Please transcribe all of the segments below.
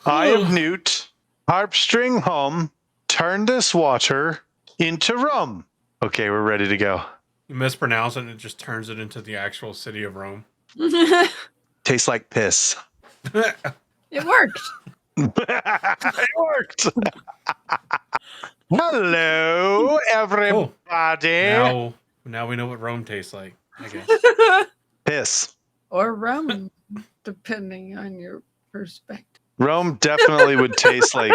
I of Newt, harp string hum, turn this water into rum. Okay, we're ready to go. You mispronounce it and it just turns it into the actual city of Rome. Tastes like piss. It worked. It worked. Hello, everybody. Now we know what Rome tastes like, I guess. Piss. Or rum, depending on your perspective. Rome definitely would taste like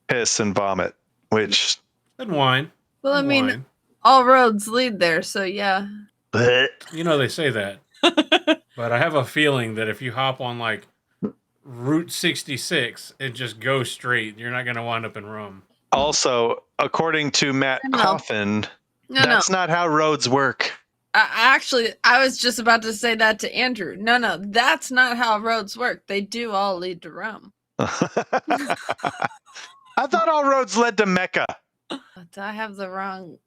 piss and vomit, which... And wine. Well, I mean, all roads lead there, so yeah. You know, they say that. But I have a feeling that if you hop on, like, Route 66 and just go straight, you're not going to wind up in Rome. Also, according to Mat Cauthon, that's not how roads work. I was just about to say that to Andrew. No, that's not how roads work. They do all lead to Rome. I thought all roads led to Mecca. But I have the wrong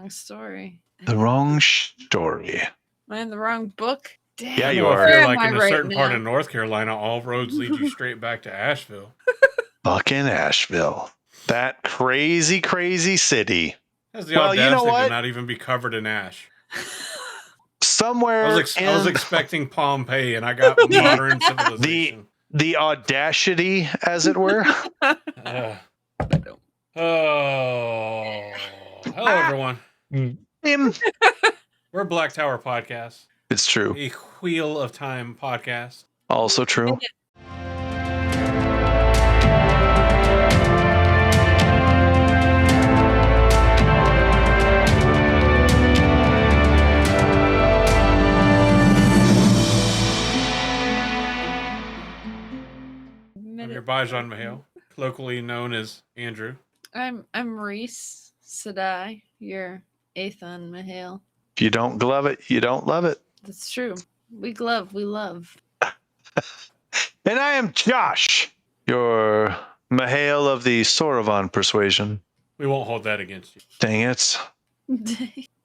story. The wrong story. Am I in the wrong book? Damn. Yeah, you are. If you're like in a certain part of North Carolina, all roads lead you straight back to Asheville. Fucking Asheville. That crazy, crazy city. Has the audacity to not even be covered in ash. Somewhere I was expecting Pompeii, and I got modern civilization. The audacity, as it were. Hello everyone. We're Black Tower Podcast. It's true. A Wheel of Time podcast. Also true. I'm your Bajan Mahale, colloquially known as Andrew. I'm Reese Sadai, your Athan Mahale. If you don't glove it, you don't love it. That's true. We glove, we love. And I am Josh, your Mahale of the Soravan persuasion. We won't hold that against you. Dang it.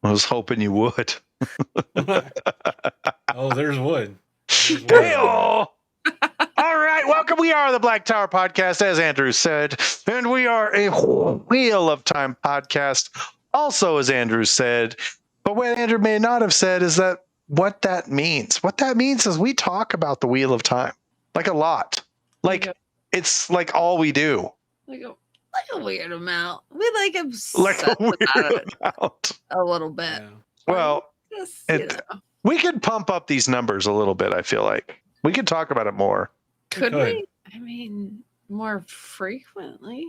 I was hoping you would. Oh, there's wood. All right, welcome. We are the Black Tower Podcast, as Andrew said, and we are a Wheel of Time podcast, also, as Andrew said. But what Andrew may not have said is that what that means. What that means is we talk about the Wheel of Time, like a lot. Like, it's like all we do. Like a weird amount. We like obsessed like a weird about it amount. a little bit. Yeah. Well, just, we could pump up these numbers a little bit, I feel like. We could talk about it more. Could we? I mean, more frequently.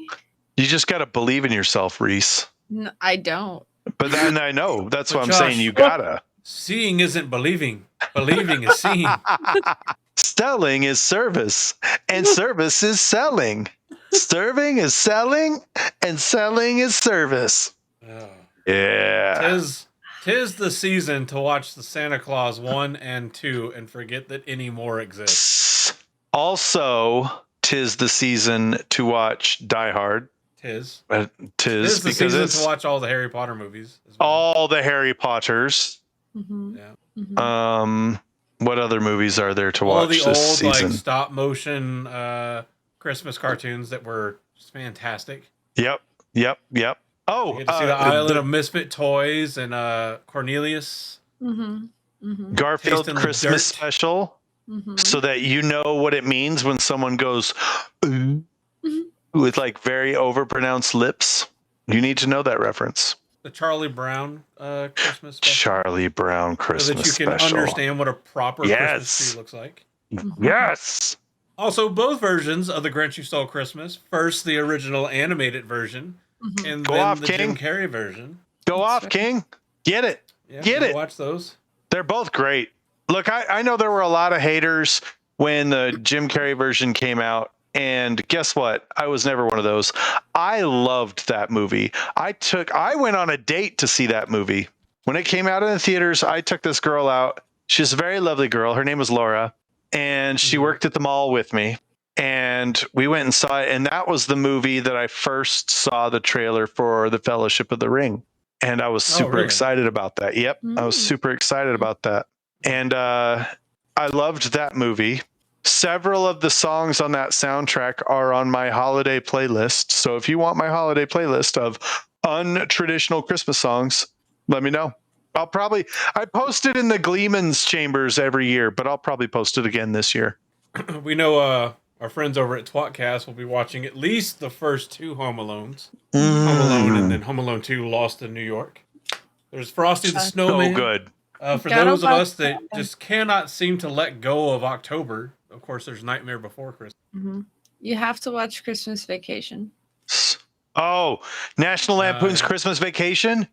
You just got to believe in yourself, Reese. No, I don't. But then I know. That's But what I'm Josh, saying. You got to. Seeing isn't believing. Believing is seeing. Selling is service, and service is selling. Serving is selling, and selling is service. Oh. Yeah. Tis the season to watch the Santa Claus 1 and 2 and forget that any more exist. Also, tis the season to watch Die Hard. Tis the because season it's to watch all the Harry Potter movies. As well. All the Harry Potters. Mm-hmm. Yeah. Mm-hmm. What other movies are there to all watch the this old season? like stop motion Christmas cartoons that were just fantastic. Yep. Oh, you get to see the Island of Misfit Toys and Cornelius. Mm-hmm. Mm-hmm. Garfield Christmas special. Mm-hmm. So that you know what it means when someone goes with like very overpronounced lips. You need to know that reference. The Charlie Brown Christmas special. Charlie Brown Christmas special. So that you can understand what a proper Christmas tree looks like. Yes. Also, both versions of The Grinch Who Stole Christmas. First, the original animated version, and then the Jim Carrey version. Go off, King. Get it. Yeah, Get it. Watch those. They're both great. Look, I know there were a lot of haters when the Jim Carrey version came out. And guess what? I was never one of those. I loved that movie. I went on a date to see that movie. When it came out in the theaters, I took this girl out. She's a very lovely girl. Her name was Laura. And she worked at the mall with me. And we went and saw it. And that was the movie that I first saw the trailer for The Fellowship of the Ring. And I was super excited about that. Yep. I was super excited about that. And I loved that movie. Several of the songs on that soundtrack are on my holiday playlist. So if you want my holiday playlist of untraditional Christmas songs, let me know. I post it in the Gleeman's chambers every year, but I'll probably post it again this year. We know our friends over at Twatcast will be watching at least the first 2 Home Alones. Home Alone and then Home Alone 2 Lost in New York. There's Frosty the Snowman. So good. For Gotta those of watch us that that. just cannot seem to let go of October, of course, there's Nightmare Before Christmas. Mm-hmm. You have to watch Christmas Vacation. Oh, National Lampoon's Yeah. Christmas Vacation?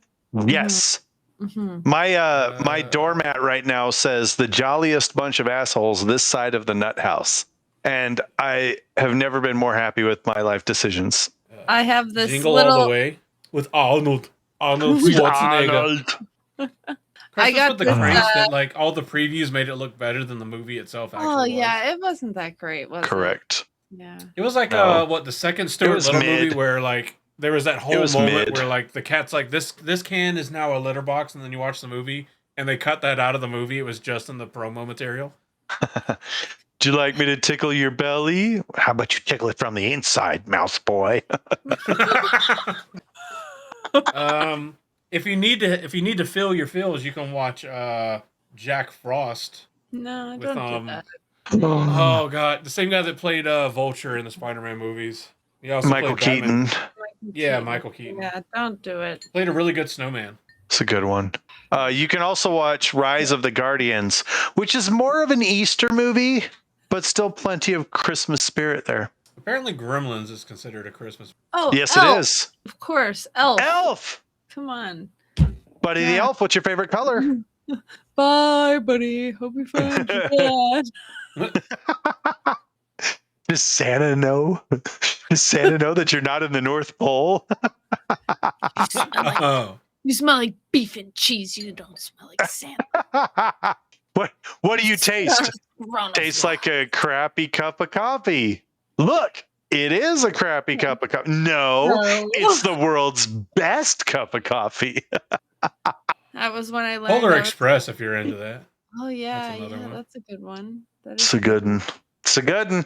Yes. Mm-hmm. My doormat right now says the jolliest bunch of assholes this side of the nut house. And I have never been more happy with my life decisions. I have this Jingle little. All the Way with Arnold Schwarzenegger. I got with the this, cranks that like all the previews made it look better than the movie itself. Actually, Oh yeah, it wasn't that great, was Correct. it? Yeah. it was like No. the second Stuart was Little mid. movie where like there was that whole was moment mid. where like the cat's like this can is now a litter box, and then you watch the movie and they cut that out of the movie. It was just in the promo material. Do you like me to tickle your belly? How about you tickle it from the inside, mouse boy? If you need to feel your feels, you can watch Jack Frost. No, With, don't do that. Oh god, the same guy that played Vulture in the Spider-Man movies. He also Michael played Batman. Keaton. Yeah, Michael Keaton. Yeah, don't do it. Played a really good snowman. It's a good one. You can also watch Rise of the Guardians, which is more of an Easter movie, but still plenty of Christmas spirit there. Apparently, Gremlins is considered a Christmas. Oh, Yes, Elf. it is. Of course, Elf. Elf! Come on. Buddy the Yeah. Elf, what's your favorite color? Bye, buddy. Hope you find your dad. Does Santa know? Does Santa know that you're not in the North Pole? Oh, You smell like beef and cheese. You don't smell like Santa. What do you taste? Tastes like a crappy cup of coffee. Look, it is a crappy cup of coffee. No, it's the world's best cup of coffee. That was when I learned. Polar I was- Express, if you're into that. Oh yeah, That's another one. that's a good one. That It's a good one. It's a good one.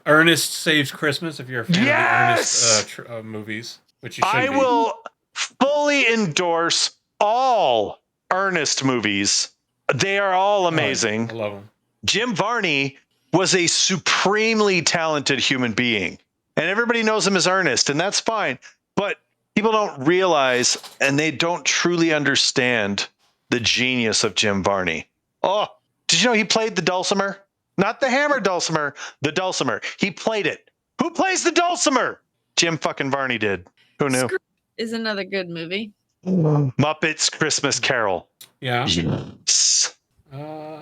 Ernest Saves Christmas, if you're a fan Yes! of the Ernest movies, which you should I be. will fully endorse all Ernest movies. They are all amazing. I love them. Jim Varney was a supremely talented human being, and everybody knows him as Ernest, and that's fine. But people don't realize, and they don't truly understand the genius of Jim Varney. Oh, did you know he played the dulcimer? Not the hammer dulcimer, the dulcimer. He played it. Who plays the dulcimer? Jim fucking Varney did. Who knew? is another good movie. Muppets Christmas Carol. Yeah. Yes. Uh,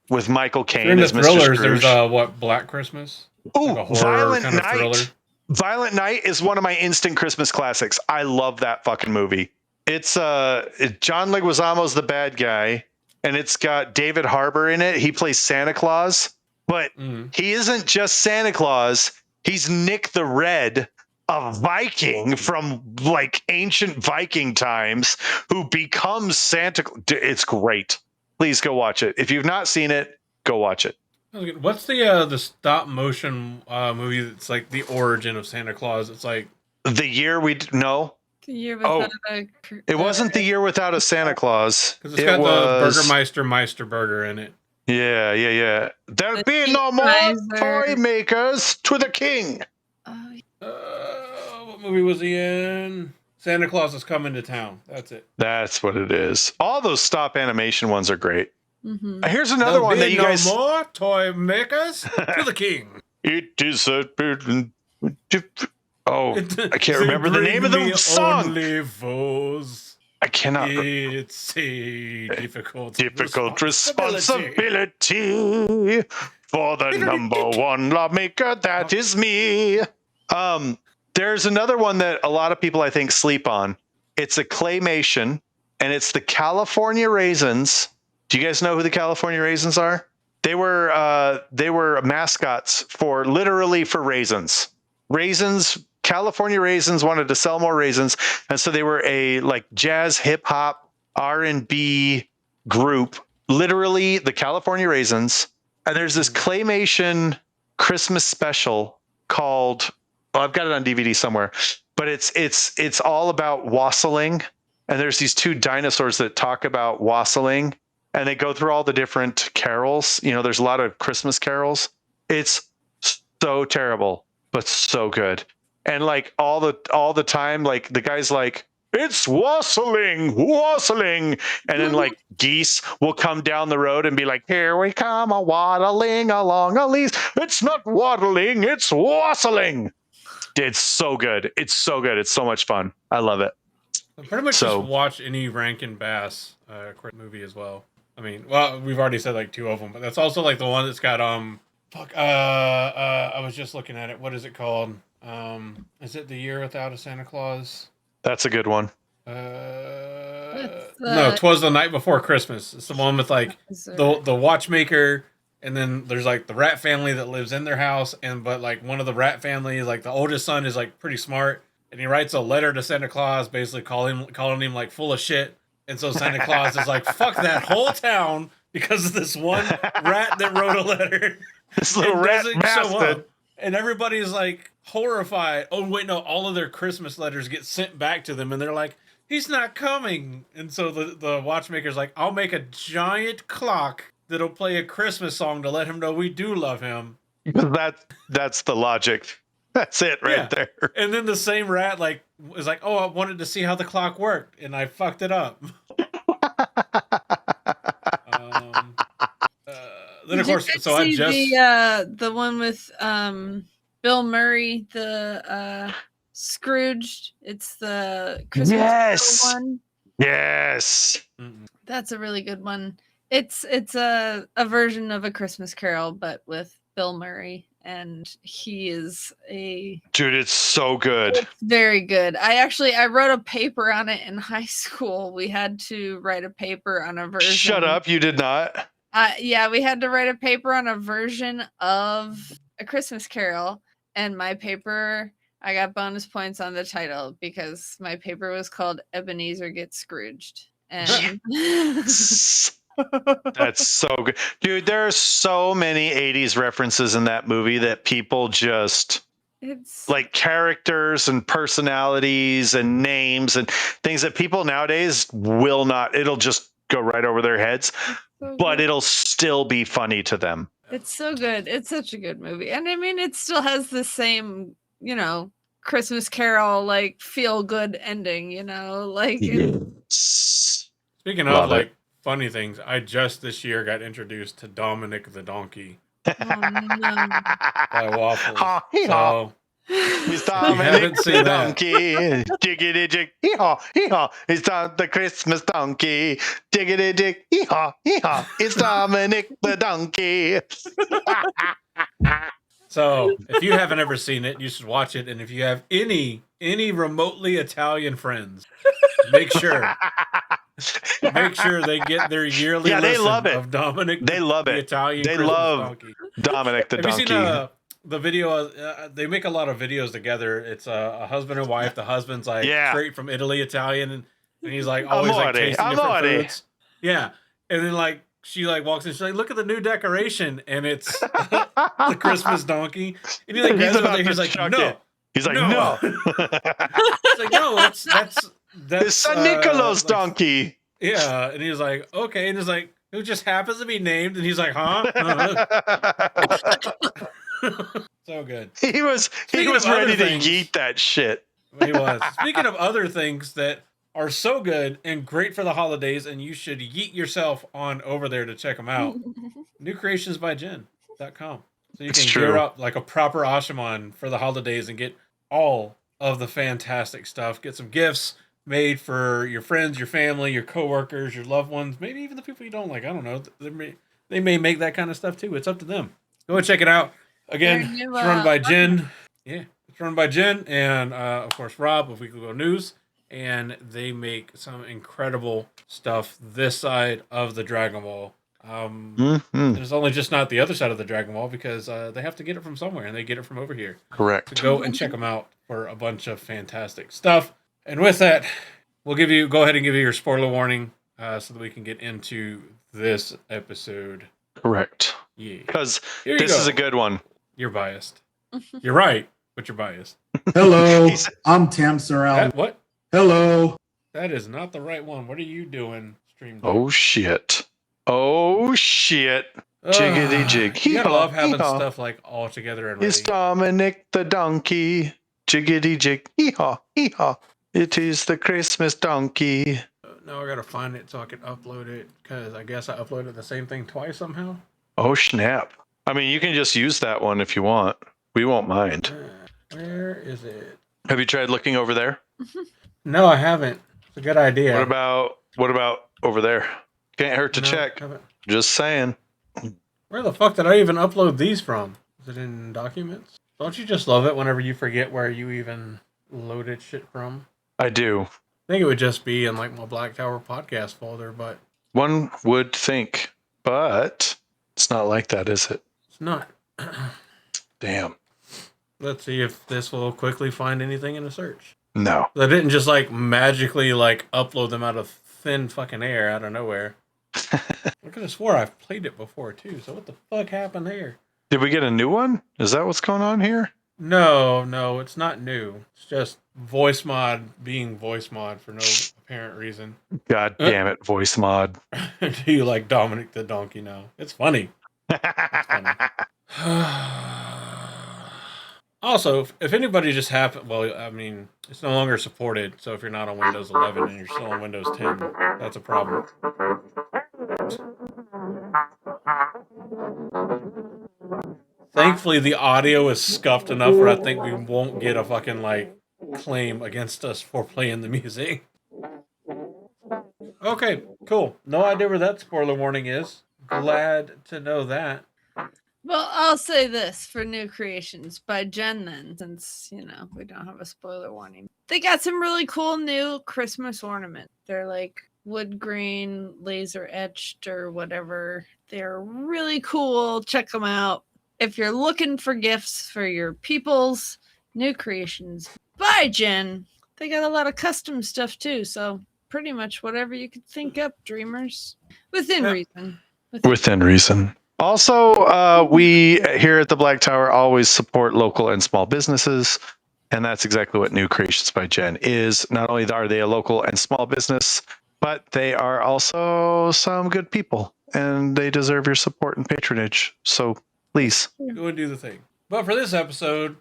With Michael if you're Caine into as Mr. thrillers, Scrooge. there's Black Christmas? Ooh, Like a horror Violent kind of thriller. Night. Violent Night is one of my instant Christmas classics. I love that fucking movie. It's John Leguizamo's the bad guy, and it's got David Harbour in it. He plays Santa Claus, but he isn't just Santa Claus. He's Nick the Red, a Viking from like ancient Viking times who becomes Santa. It's great. Please go watch it. If you've not seen it, go watch it. What's the stop motion movie that's like the origin of Santa Claus? It's like The Year We No. The year without a. It wasn't The Year Without a Santa Claus. because it's got the Burgermeister Meister Burger in it. Yeah. There'll The be no more Kaiser. toy makers to the king. Oh, What movie was he in? Santa Claus is Coming to Town. That's it. That's what it is. All those stop animation ones are great. mm-hmm. Here's another There'll one be that you no guys. more toy makers to the king. It is a. Oh, I can't They remember the name of bring the me song. Only foes. I cannot. It's a difficult Responsibility for the number one lawmaker. That is me. There's another one that a lot of people I think sleep on. It's a claymation, and it's the California Raisins. Do you guys know who the California Raisins are? They were mascots for raisins. California Raisins wanted to sell more raisins, and so they were a like jazz, hip hop, R&B group. Literally, the California Raisins. And there's this claymation Christmas special called, well, I've got it on DVD somewhere, but it's all about wassailing. And there's these two dinosaurs that talk about wassailing, and they go through all the different carols. You know, there's a lot of Christmas carols. It's so terrible, but so good. And like all the time, like the guy's like, it's wassailing, wassailing. And then like geese will come down the road and be like, here we come, a waddling along a lease. It's not waddling, it's wassailing. It's so good. It's so good. It's so much fun. I love it. I pretty much just watch any Rankin Bass movie as well. I mean, well, we've already said like 2 of them, but that's also like the one that's got I was just looking at it. What is it called? Is it The Year Without a Santa Claus? That's a good one. No, 'Twas the Night Before Christmas. It's the one with like the watchmaker, and then there's like the rat family that lives in their house, but like one of the rat family, like the oldest son, is like pretty smart, and he writes a letter to Santa Claus, basically calling him like full of shit. And so Santa Claus is like, fuck that whole town because of this one rat that wrote a letter. This little rat bastard. And everybody's like horrified. Oh, wait, no, all of their Christmas letters get sent back to them, and they're like, he's not coming. And so the watchmaker's like, I'll make a giant clock that'll play a Christmas song to let him know we do love him. That's the logic. That's it right there. And then the same rat like is like, oh, I wanted to see how the clock worked, and I fucked it up. Then of course, so I just the one with Bill Murray, the Scrooged. It's the Christmas one. Yes. That's a really good one. It's a version of A Christmas Carol, but with Bill Murray. And he is dude, it's so good. It's very good. I wrote a paper on it in high school. We had to write a paper on a version. Shut up, you did not. Yeah, we had to write a paper on a version of A Christmas Carol, and my paper, I got bonus points on the title because my paper was called Ebenezer Gets Scrooged. And that's so good, dude. There are so many 80s references in that movie that people just like characters and personalities and names and things that people nowadays will not, it'll just go right over their heads, but it'll still be funny to them. It's so good. It's such a good movie. And I mean, it still has the same, Christmas Carol, like feel good ending, like Speaking of like funny things, I just this year got introduced to Dominic the Donkey by Waffles. So he's Dominic the Donkey. Jiggity jig, hee-haw, hee-haw. It's the Christmas donkey. Jiggity jig, hee-haw, hee-haw. It's Dominic the Donkey. So if you haven't ever seen it, you should watch it. And if you have any remotely Italian friends, make sure they get their yearly listen of Dominic. They love the it. Italian they Christmas love donkey. Dominic the Donkey. Have you seen the video? They make a lot of videos together. It's a husband and wife. The husband's like straight from Italy, Italian, and he's like always like tasting different foods. Yeah, and then like she like walks in. She's like, "Look at the new decoration," and it's the Christmas donkey. And he like grabs it there. He's like, "No." He's like, "No." He's like, "No, that's the San Nicolas donkey." Yeah, and he's like, "Okay," and he's like, "Who just happens to be named?" And he's like, "Huh?" So good. He was ready to yeet that shit. He was. Speaking of other things that are so good and great for the holidays, and you should yeet yourself on over there to check them out. newcreationsbyjen.com. So you can gear up like a proper Ashaman for the holidays and get all of the fantastic stuff. Get some gifts made for your friends, your family, your coworkers, your loved ones, maybe even the people you don't like. I don't know. They may make that kind of stuff too. It's up to them. Go and check it out. Again, it's run by Jen. Yeah, it's run by Jen and, of course, Rob of Weekly Go News. And they make some incredible stuff this side of the Dragon Ball. There's only just not the other side of the Dragon Ball because they have to get it from somewhere, and they get it from over here. Correct. So go and check them out for a bunch of fantastic stuff. And with that, we'll go ahead and give you your spoiler warning so that we can get into this episode. Correct. Yeah. Because Here this you is a go. good one. You're biased. You're right, but you're biased. Hello, I'm Tim Sorrell. What? Hello. That is not the right one. What are you doing, Stream Deck? Oh shit. Oh shit. Jiggity jig. You gotta love having hee-haw. stuff like all together and It's ready. Dominic the donkey. Jiggity jig. Hee-haw. Hee-haw. It is the Christmas donkey. Now I gotta find it so I can upload it, because I guess I uploaded the same thing twice somehow. Oh snap. I mean, you can just use that one if you want. We won't mind. Where is it? Have you tried looking over there? No, I haven't. It's a good idea. What about over there? Can't hurt to check. Just saying. Where the fuck did I even upload these from? Is it in documents? Don't you just love it whenever you forget where you even loaded shit from? I do. I think it would just be in like my Black Tower podcast folder, but one would think, but it's not like that, is it? It's not. Damn. Let's see if this will quickly find anything in a search. No. I didn't just like magically like upload them out of thin fucking air out of nowhere. I could have swore I've played it before too. So what the fuck happened there? Did we get a new one? Is that what's going on here? No, it's not new. It's just voice mod being voice mod for no apparent reason. God damn it, voice mod. Do you like Dominic the Donkey now? It's funny. It's funny. Also, if anybody just happened, well, I mean, it's no longer supported. So if you're not on Windows 11 and you're still on Windows 10, that's a problem. Thankfully, the audio is scuffed enough where I think we won't get a fucking, like, claim against us for playing the music. Okay, cool. No idea where that spoiler warning is. Glad to know that. Well, I'll say this for New Creations by Jen then, since, you know, we don't have a spoiler warning. They got some really cool new Christmas ornaments. They're like wood grain, laser etched or whatever. They're really cool. Check them out. If you're looking for gifts for your peoples, New Creations by Jen, they got a lot of custom stuff too. So pretty much whatever you could think up, dreamers. Within reason. Within reason. Also, we here at the Black Tower always support local and small businesses. And that's exactly what New Creations by Jen is. Not only are they a local and small business, but they are also some good people. And they deserve your support and patronage. So please. Go and do the thing. But for this episode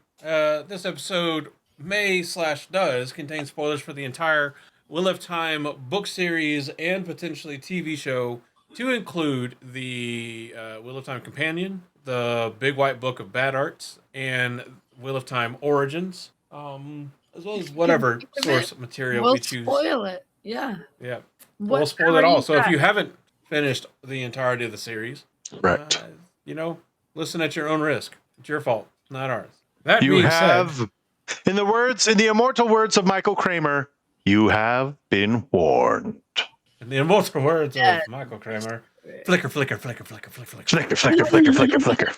may/does contain spoilers for the entire Wheel of Time book series and potentially TV show, to include the Wheel of Time Companion, the Big White Book of Bad Arts, and Wheel of Time Origins, as well as whatever source material we choose. We'll spoil it. Yeah. Yeah. We'll spoil it all. So if you haven't finished the entirety of the series, correct. You know, listen at your own risk. It's your fault, not ours. That you being have, said, in the immortal words of Michael Kramer, you have been warned. In the immortal words of Michael Kramer, flicker, flicker, flicker, flicker, flicker, flicker, flicker, flicker, flicker, flicker, flicker.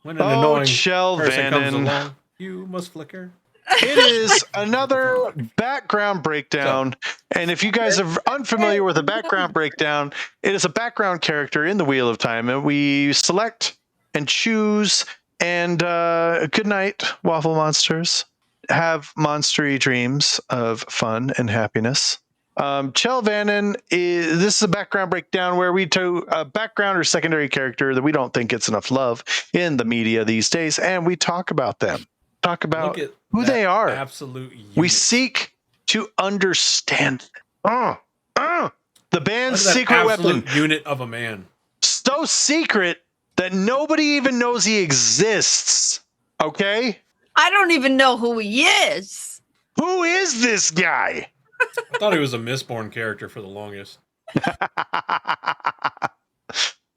When an annoying Chel person comes Vanin. along, you must flicker. It is another background breakdown. And if you guys are unfamiliar with a background breakdown, it is a background character in the Wheel of Time. And we select and choose. And good night, Waffle Monsters. Have monstery dreams of fun and happiness. Chel Vanin this is a background breakdown where we do a background or secondary character that we don't think gets enough love in the media these days, and we talk about them. Talk about who they are. Absolute unit. We seek to understand. The band's secret weapon. Unit of a man. So secret that nobody even knows he exists. Okay? I don't even know who he is. Who is this guy? I thought he was a Mistborn character for the longest.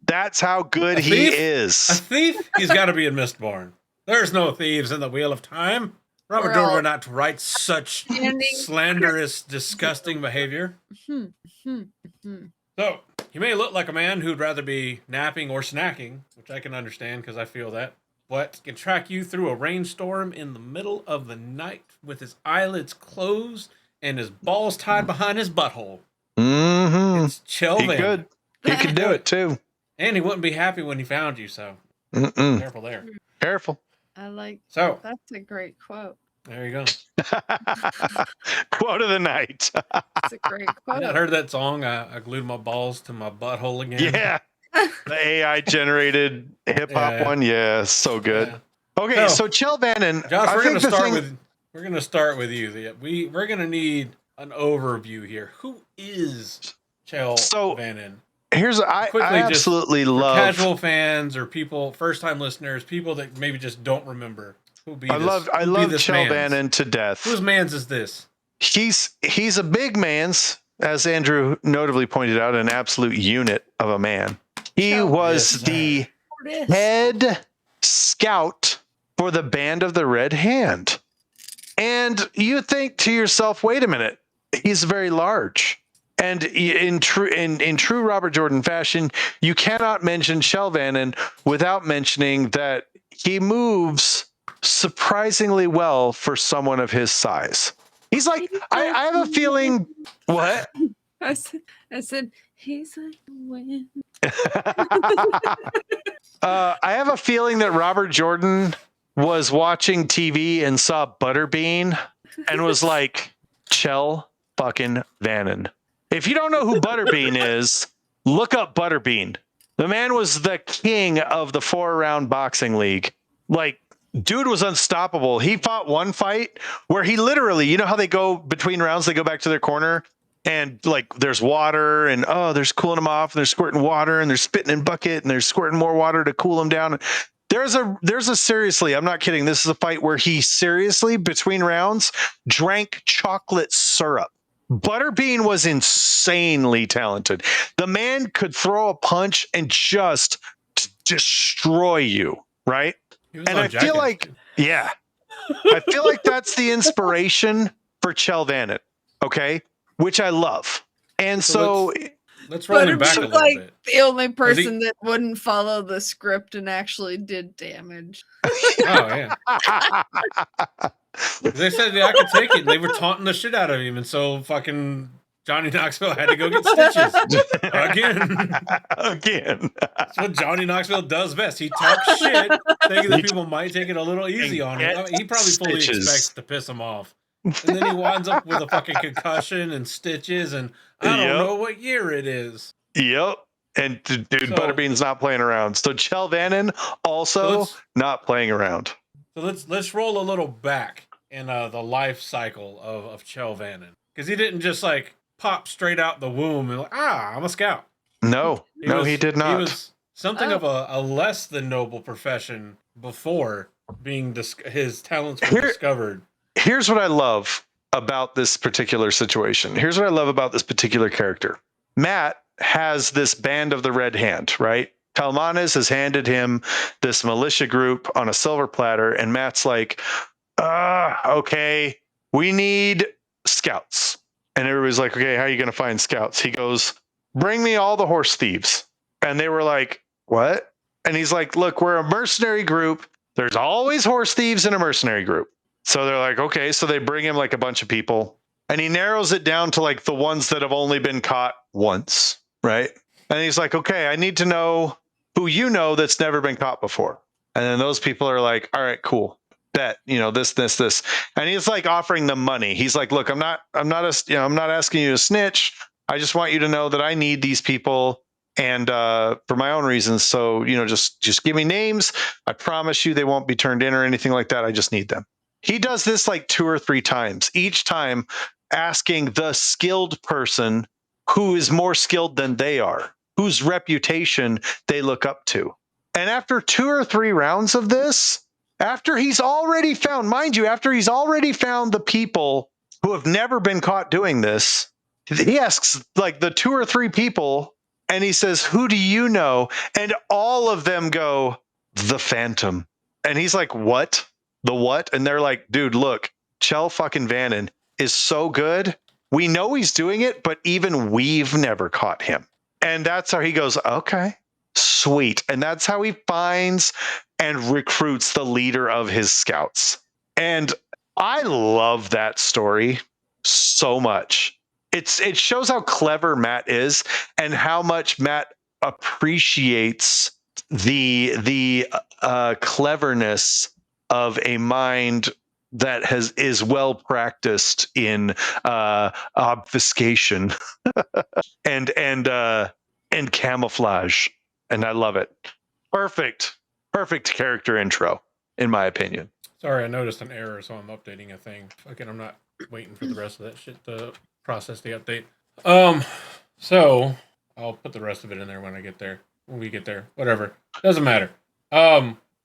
That's how good he is. A thief? He's got to be in Mistborn. There's no thieves in the Wheel of Time. Robert Dorff would not write such slanderous, disgusting behavior. So, he may look like a man who'd rather be napping or snacking, which I can understand because I feel that, but can track you through a rainstorm in the middle of the night with his eyelids closed and his balls tied behind his butthole. Mm-hmm. It's Chel Vanin. He could do it too. And he wouldn't be happy when he found you, so Careful there. Careful. I like. So That's a great quote. there you go. Quote of the night. It's a great You quote. not heard that song? I glued my balls to my butthole again. Yeah. The AI generated hip hop one. Yeah, so good. Yeah. Okay, so Chel Vanin. Josh, we're gonna start with you. We're gonna need an overview here. Who is Chel Vanin? Here's I absolutely love casual fans or people, first time listeners, people that maybe just don't remember. I love Chel Vanin to death. Whose man's is this? He's a big man's, as Andrew notably pointed out, an absolute unit of a man. He was the head scout for the Band of the Red Hand. And you think to yourself, wait a minute, he's very large. And in true Robert Jordan fashion, you cannot mention Chel Vanin without mentioning that he moves surprisingly well for someone of his size. He's like, I have a feeling. What? I said he's like the wind. I have a feeling that Robert Jordan was watching TV and saw Butterbean and was like, Chel fucking Vanin. If you don't know who Butterbean is, look up Butterbean. The man was the king of the 4-round boxing league. Like, dude was unstoppable. He fought one fight where he literally, you know how they go between rounds, they go back to their corner and like there's water and they're cooling them off and they're squirting water and they're spitting in bucket and they're squirting more water to cool them down. There's a seriously, I'm not kidding. This is a fight where he seriously between rounds drank chocolate syrup. Butterbean was insanely talented. The man could throw a punch and just destroy you, right? And I feel like, I feel like that's the inspiration for Chel Vanin, okay? Which I love. And so let's roll him back a little bit. The only person that wouldn't follow the script and actually did damage. Oh, yeah. They said I could take it. And they were taunting the shit out of him. And so fucking Johnny Knoxville had to go get stitches. Again. That's what Johnny Knoxville does best. He talks shit, thinking that people might take it a little easy on him. I mean, he probably fully expects to piss him off. And then he winds up with a fucking concussion and stitches, and I don't know what year it is. Yep. And dude, Butterbean's not playing around. So Chel Vanin also not playing around. So let's roll a little back in the life cycle of Chel Vanin, because he didn't just like pop straight out the womb and like, I'm a scout. No, he did not. He was something of a less than noble profession before being his talents were discovered. Here's what I love about this particular situation. Here's what I love about this particular character. Matt has this Band of the Red Hand, right? Talmanes has handed him this militia group on a silver platter, and Matt's like, okay, we need scouts. And everybody's like, okay, how are you going to find scouts? He goes, bring me all the horse thieves. And they were like, what? And he's like, look, we're a mercenary group. There's always horse thieves in a mercenary group. So they're like, okay, so they bring him like a bunch of people and he narrows it down to like the ones that have only been caught once, right? And he's like, okay, I need to know who you know that's never been caught before. And then those people are like, all right, cool. Bet, this. And he's like offering them money. He's like, look, I'm not asking you to snitch. I just want you to know that I need these people and for my own reasons. So, just give me names. I promise you they won't be turned in or anything like that. I just need them. He does this like 2 or 3 times, each time asking the skilled person who is more skilled than they are, whose reputation they look up to. And after 2 or 3 rounds of this, after he's already found the people who have never been caught doing this, he asks like the 2 or 3 people and he says, who do you know? And all of them go, the Phantom. And he's like, what? The what? And they're like, dude, look, Chel fucking Vanin is so good. We know he's doing it, but even we've never caught him. And that's how he goes, okay, sweet. And that's how he finds and recruits the leader of his scouts. And I love that story so much. It shows how clever Matt is and how much Matt appreciates the cleverness of a mind that is well practiced in obfuscation and camouflage, and I love it. Perfect character intro, in my opinion. Sorry, I noticed an error, so I'm updating a thing. Again, I'm not waiting for the rest of that shit to process the update. So I'll put the rest of it in there when we get there. Whatever. Doesn't matter.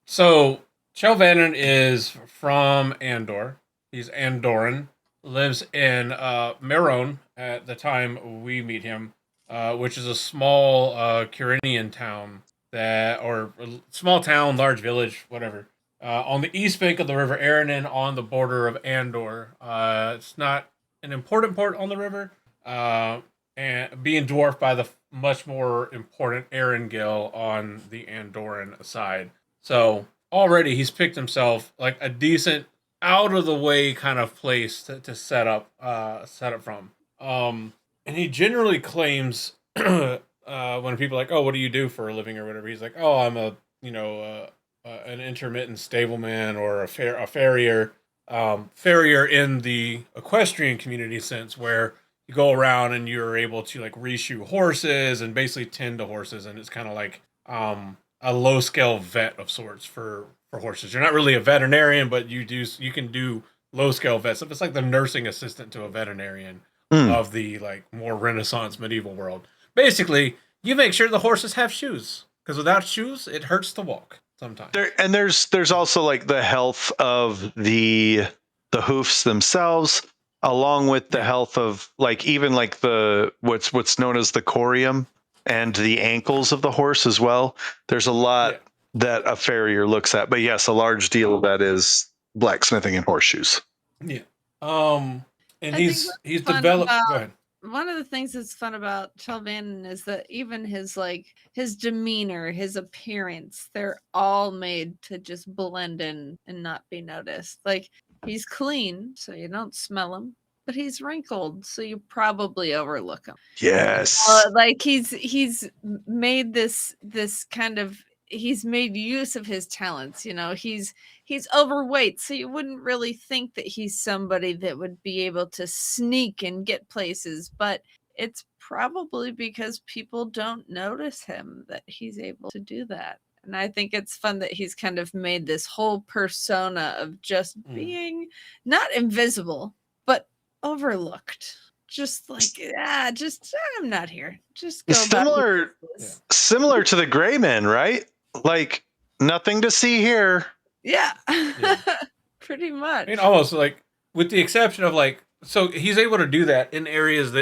So Chel Vanin is from Andor. He's Andoran. Lives in Meron at the time we meet him, which is a small Kyrenian town small town, large village, whatever. On the east bank of the River Aranin on the border of Andor. It's not an important port on the river, and being dwarfed by the much more important Erangel on the Andoran side. So already he's picked himself like a decent out of the way kind of place to set up from. And he generally claims when people are like, oh, what do you do for a living or whatever, he's like, oh, I'm an intermittent stableman or a farrier. Farrier in the equestrian community sense, where you go around and you're able to like reshoe horses and basically tend to horses, and it's kind of like a low scale vet of sorts for horses. You're not really a veterinarian, but you can do low scale vet stuff. It's like the nursing assistant to a veterinarian of the like more Renaissance medieval world. Basically, you make sure the horses have shoes, because without shoes, it hurts to walk sometimes. There's also like the health of the hoofs themselves, along with the health of like even like the what's known as the corium and the ankles of the horse as well. There's a lot that a farrier looks at, but yes, a large deal of that is blacksmithing and horseshoes. Yeah. And he's developed. Go ahead. One of the things that's fun about Chel Vanin is that even his demeanor, his appearance, they're all made to just blend in and not be noticed. Like, he's clean, so you don't smell him, but he's wrinkled, so you probably overlook him. Yes. Like he's made this kind of, he's made use of his talents. He's overweight, so you wouldn't really think that he's somebody that would be able to sneak and get places, but it's probably because people don't notice him that he's able to do that. And I think it's fun that he's kind of made this whole persona of just being not invisible, but overlooked. Just like, I'm not here. Just go similar to the Gray Men, right? Like, nothing to see here. Yeah. Pretty much. I mean, almost like, with the exception of like, so he's able to do that in areas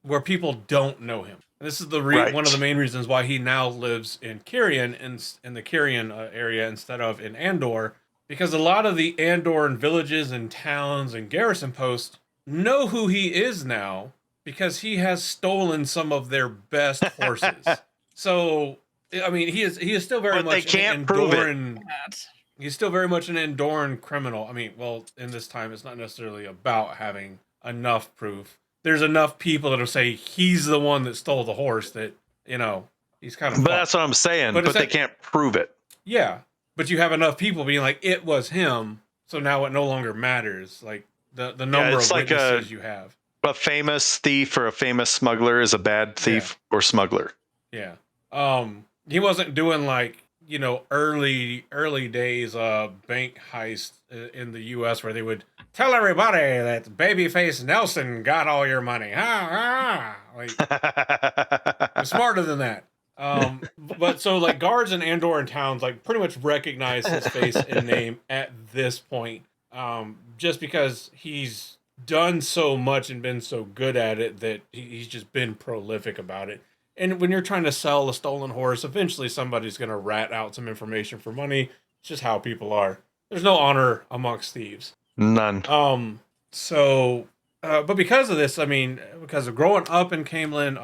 where people don't know him. And this is one of the main reasons why he now lives in Kyrian, in the Kyrian area instead of in Andor, because a lot of the Andoran villages and towns and garrison posts know who he is now, because he has stolen some of their best horses. So, I mean, he is still very much an Andoran. He's still very much an Andoran criminal. I mean, well, in this time, it's not necessarily about having enough proof. There's enough people that'll say he's the one that stole the horse that, he's kind of. But that's what I'm saying. But they can't prove it. Yeah, but you have enough people being like, it was him, so now it no longer matters. Like the number of witnesses you have. A famous thief or a famous smuggler is a bad thief or smuggler. Yeah. He wasn't doing like, early days bank heist in the U.S. where they would tell everybody that Babyface Nelson got all your money. Like, I'm smarter than that. But so like guards in Andoran towns like pretty much recognize his face and name at this point, just because he's done so much and been so good at it that he's just been prolific about it. And when you're trying to sell a stolen horse, eventually somebody's going to rat out some information for money. It's just how people are. There's no honor amongst thieves. None. But because of this, I mean, because of growing up in Camelin,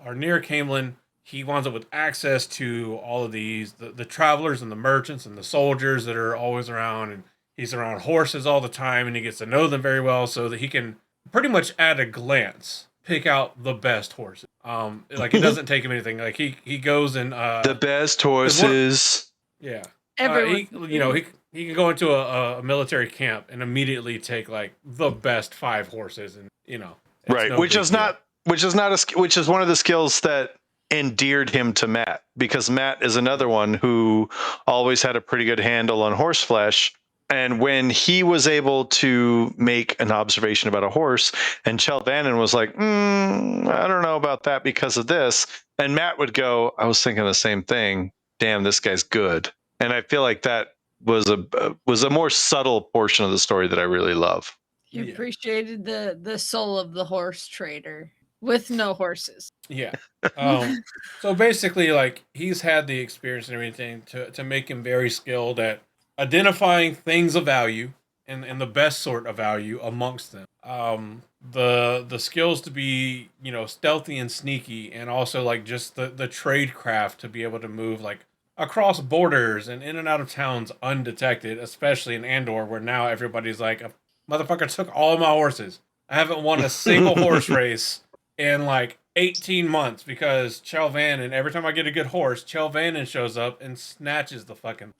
or near Camelin, he winds up with access to all of these, the travelers and the merchants and the soldiers that are always around. And he's around horses all the time, and he gets to know them very well so that he can pretty much at a glance pick out the best horses. Like it doesn't take him anything. Like he goes and the best horses. Yeah. Everyone. He can go into a military camp and immediately take like the best 5 horses, and right, no which is deal. which is one of the skills that endeared him to Matt, because Matt is another one who always had a pretty good handle on horse flesh. And when he was able to make an observation about a horse, and Chel Vanin was like, I don't know about that because of this. And Matt would go, I was thinking the same thing. Damn, this guy's good. And I feel like that was a more subtle portion of the story that I really love. You appreciated the soul of the horse trader with no horses. Yeah. So basically, like, he's had the experience and everything to make him very skilled at identifying things of value and the best sort of value amongst them. The skills to be, stealthy and sneaky, and also like just the trade craft to be able to move like across borders and in and out of towns undetected, especially in Andor, where now everybody's like, a motherfucker took all my horses. I haven't won a single horse race in like 18 months because Chel Vanin, every time I get a good horse, Chel Vanin shows up and snatches the fucking.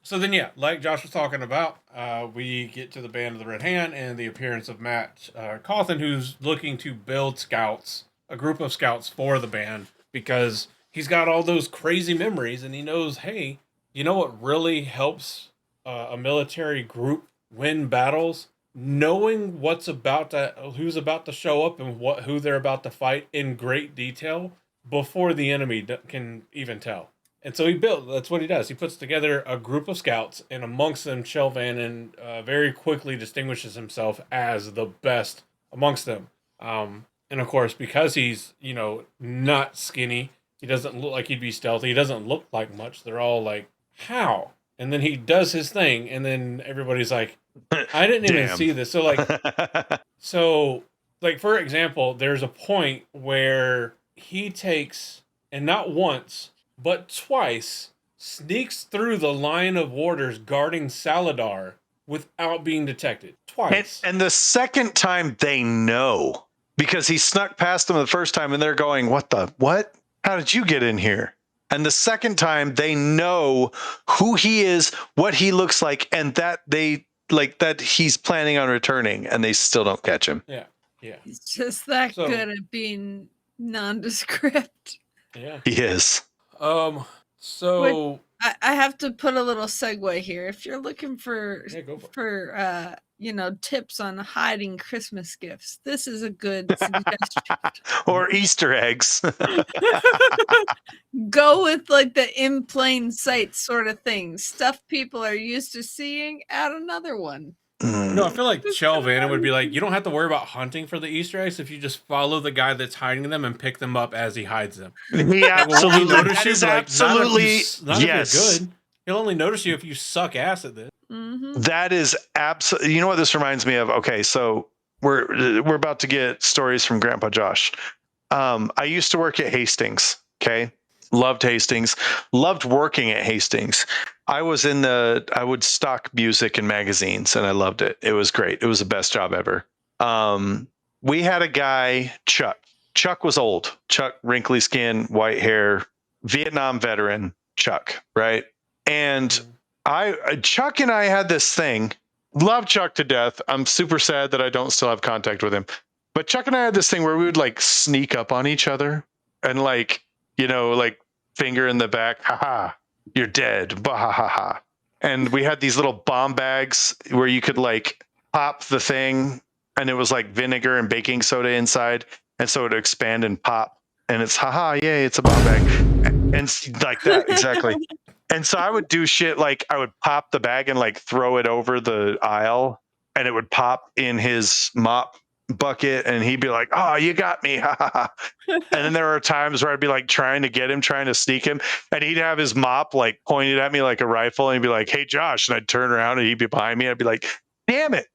So then, yeah, like Josh was talking about, we get to the Band of the Red Hand and the appearance of Mat Cauthon, who's looking to build scouts, a group of scouts for the band, because he's got all those crazy memories, and he knows, hey, you know what really helps a military group win battles? Knowing who's about to show up and who they're about to fight in great detail before the enemy can even tell. And so that's what he does. He puts together a group of scouts, and amongst them, Chel Vanin very quickly distinguishes himself as the best amongst them. And of course, because he's, not skinny, he doesn't look like he'd be stealthy. He doesn't look like much. They're all like, how? And then he does his thing, and then everybody's like, I didn't even see this. So for example, there's a point where he takes, and not once, but twice, sneaks through the line of warders guarding Saladar without being detected. Twice. And the second time they know, because he snuck past them the first time and they're going, what? How did you get in here? And the second time they know who he is, what he looks like, and that that he's planning on returning, and they still don't catch him. Yeah. He's just that good at being nondescript. Yeah. He is. So I have to put a little segue here. If you're looking for tips on hiding Christmas gifts, this is a good suggestion. Or Easter eggs. Go with like the in plain sight sort of thing. Stuff people are used to seeing, add another one. No, I feel like Chel Vanin would be like, you don't have to worry about hunting for the Easter eggs if you just follow the guy that's hiding them and pick them up as he hides them. He absolutely notice you, absolutely not if you're good. He'll only notice you if you suck ass at this. Mm-hmm. That is absolutely. You know what this reminds me of? Okay, so we're about to get stories from Grandpa Josh. I used to work at Hastings. Okay, loved Hastings. Loved working at Hastings. I would stock music in magazines, and I loved it. It was great. It was the best job ever. We had a guy, Chuck. Chuck was old. Chuck, wrinkly skin, white hair, Vietnam veteran. Chuck, right? And Chuck and I had this thing. Love Chuck to death. I'm super sad that I don't still have contact with him. But Chuck and I had this thing where we would like sneak up on each other and finger in the back. Haha, you're dead. Bah ha ha ha. And we had these little bomb bags where you could like pop the thing, and it was like vinegar and baking soda inside. And so it would expand and pop. And it's haha, yay, it's a bomb bag. And like that, exactly. And so I would do shit like I would pop the bag and like throw it over the aisle, and it would pop in his mop bucket, and he'd be like, "Oh, you got me." And then there were times where I'd be like trying to get him, trying to sneak him, and he'd have his mop like pointed at me like a rifle, and he'd be like, "Hey, Josh." And I'd turn around and he'd be behind me. I'd be like, "Damn it."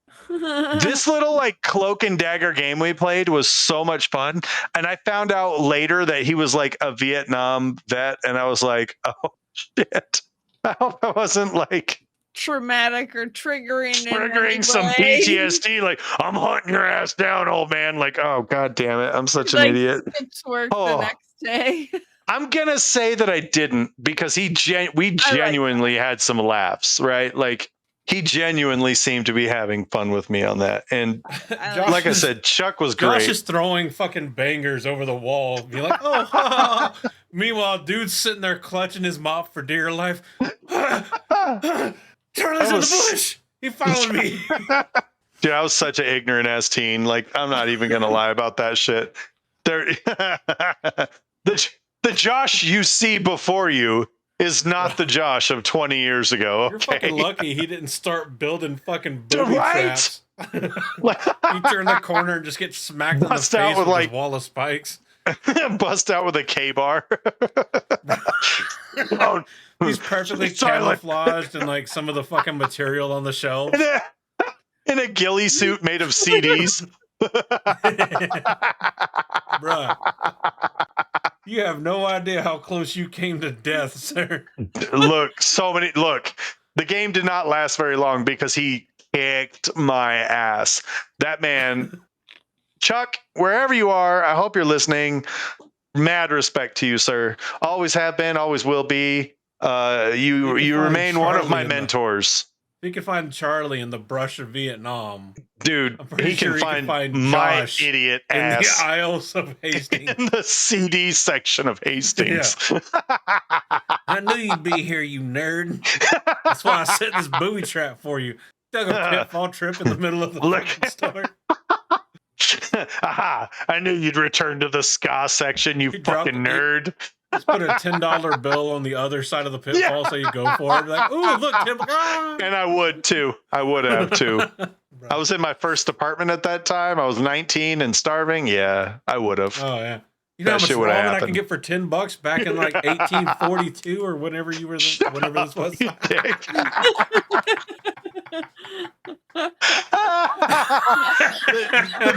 This little like cloak and dagger game we played was so much fun. And I found out later that he was like a Vietnam vet, and I was like, oh shit. I hope I wasn't like traumatic or triggering in any Triggering some way. PTSD, like, I'm hunting your ass down, old man. Like, oh, God damn it. I'm such an Like, idiot. skips work the Oh. next day. I'm going to say that I didn't because we like genuinely had some laughs, right? Like, he genuinely seemed to be having fun with me on that. And like I said, Chuck was great. Josh is throwing fucking bangers over the wall. Be like, oh, ha, ha. Meanwhile, dude's sitting there clutching his mop for dear life. Charlie's in the bush. He followed me. Dude, I was such an ignorant ass teen. Like, I'm not even going to lie about that shit. There, the Josh you see before you is not the Josh of 20 years ago. You're Okay? fucking lucky he didn't start building fucking booby traps. You turn the corner and just get smacked in the face with like, his wall of spikes. Bust out with a K-bar. Oh, he's perfectly camouflaged in like some of the fucking material on the shelves. In a ghillie suit made of CDs. Bruh. You have no idea how close you came to death, sir. Look, the game did not last very long because he kicked my ass. That man, Chuck, wherever you are, I hope you're listening. Mad respect to you, sir. Always have been, always will be. You remain one of my mentors. He can find Charlie in the brush of Vietnam. Dude, he can find my Josh idiot in ass the aisles of Hastings. In the CD section of Hastings. Yeah. I knew you'd be here, you nerd. That's why I set this booby trap for you. Dug a pitfall trip in the middle of the store. Aha! I knew you'd return to the ska section, you fucking nerd. Just put a $10 bill on the other side of the pitfall so you go for it. Like, ooh, look, Tim. Ah! And I would too. I would have too. I was in my first apartment at that time. I was 19 and starving. Yeah, I would have. Oh yeah. You know how much ramen I can get for $10 back in like 1842 or whenever you were, whenever this was. The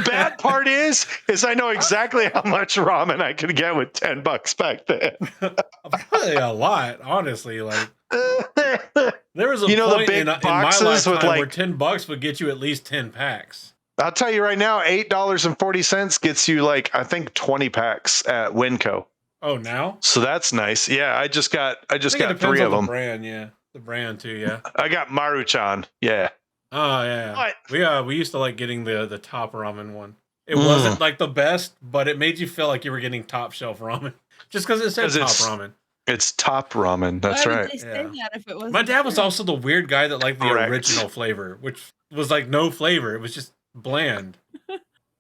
bad part is I know exactly how much ramen I could get with $10 back then. Probably a lot, honestly. Like there was a point the big in my boxes lifetime with like where $10 would get you at least 10 packs. I'll tell you right now, $8.40 gets you like I think 20 packs at Winco. Oh, now? So that's nice. Yeah, I just got 3 of them. Brand, yeah, the brand too. Yeah, I got Maruchan. Yeah. Oh yeah. We used to like getting the top ramen one. It wasn't like the best, but it made you feel like you were getting top shelf ramen just because it said top ramen. It's top ramen. That's right. They say that if it wasn't My dad was also the weird guy that liked the original flavor, which was like no flavor. It was just bland.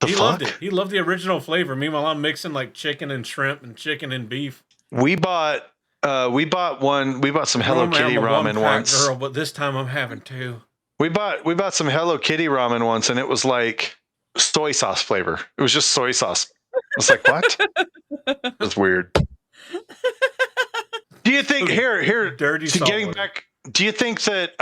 He loved it. He loved the original flavor. Meanwhile, I'm mixing like chicken and shrimp and chicken and beef. We bought some Hello Kitty ramen once. Girl, but this time I'm having 2. We bought some Hello Kitty ramen once, and it was like soy sauce flavor. It was just soy sauce. I was like, what? It was weird. Do you think dirty getting back? Do you think that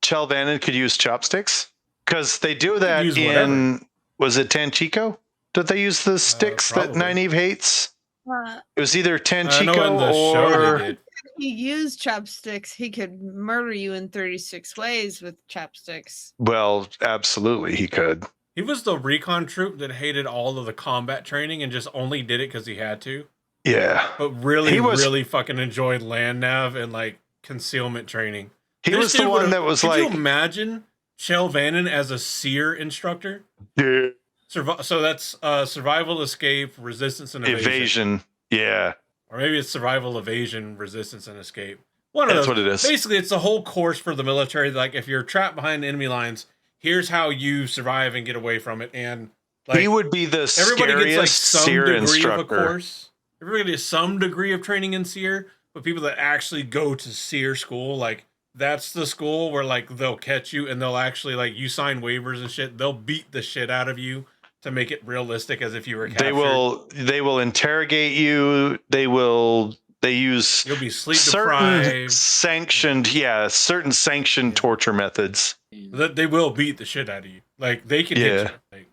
Chel Vanin could use chopsticks? Because they do that in was it Tanchico? Did they use the sticks that Nynaeve hates? It was either Tanchico or he used chopsticks. He could murder you in 36 ways with chopsticks. Well, absolutely, he could. He was the recon troop that hated all of the combat training and just only did it because he had to. Yeah, but really fucking enjoyed land nav and like concealment training. He was the one that was like. Could you imagine Chel Vanin as a seer instructor? Yeah. So that's survival, escape, resistance, and evasion. Yeah. Or maybe it's survival, evasion, resistance, and escape. That's what it is. Basically, it's the whole course for the military. Like, if you're trapped behind enemy lines, here's how you survive and get away from it. And like, he would be the everybody gets like some degree instructor. of a course. Everybody gets some degree of training in seer, but people that actually go to seer school, like that's the school where like they'll catch you and they'll actually like you sign waivers and shit. They'll beat the shit out of you to make it realistic as if you were captured. They will interrogate you. They use you'll be sleep deprived. Certain sanctioned torture methods. They will beat the shit out of you. Like they can hit you. Like,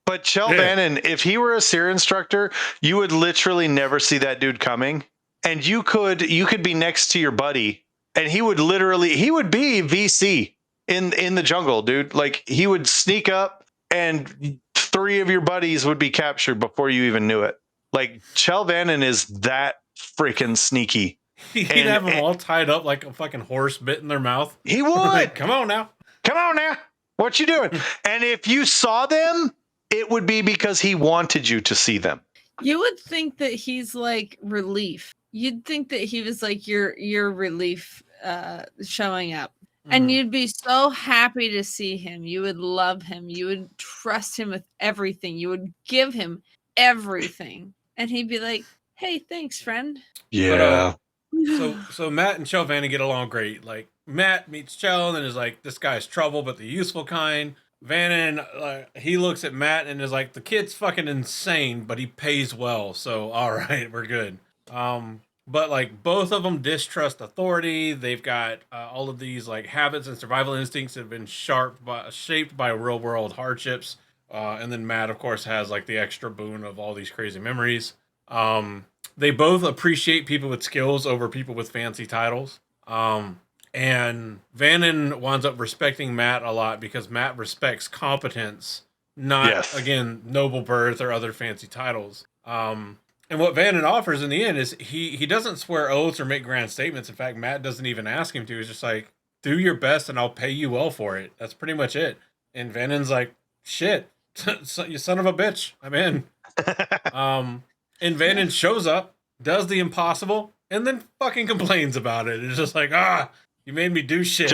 but Chel Vanin, if he were a seer instructor, you would literally never see that dude coming. And you could be next to your buddy and he would be VC in the jungle, dude. Like he would sneak up and 3 of your buddies would be captured before you even knew it. Like Chel Vanin is that freaking sneaky. He'd have them all tied up like a fucking horse bit in their mouth. He would. Like, come on now. What you doing? And if you saw them, it would be because he wanted you to see them. You would think that he's like relief. You'd think that he was like your relief showing up. And you'd be so happy to see him. You would love him. You would trust him with everything. You would give him everything. And he'd be like, hey, thanks, friend. Yeah. So Mat and Chel Vanin get along great. Like Mat meets Chel and is like, this guy's trouble, but the useful kind. Vanin, he looks at Mat and is like, the kid's fucking insane, but he pays well. So, all right, we're good. But like both of them distrust authority. They've got all of these like habits and survival instincts that have been shaped by real world hardships. And then Mat, of course, has like the extra boon of all these crazy memories. They both appreciate people with skills over people with fancy titles. And Vanin winds up respecting Mat a lot because Mat respects competence, not, again, noble birth or other fancy titles. And what Vanin offers in the end is he doesn't swear oaths or make grand statements. In fact, Mat doesn't even ask him to. He's just like, do your best and I'll pay you well for it. That's pretty much it. And Vanin's like, shit, you son of a bitch, I'm in. And Vanin shows up, does the impossible, and then fucking complains about it. It's just like, you made me do shit.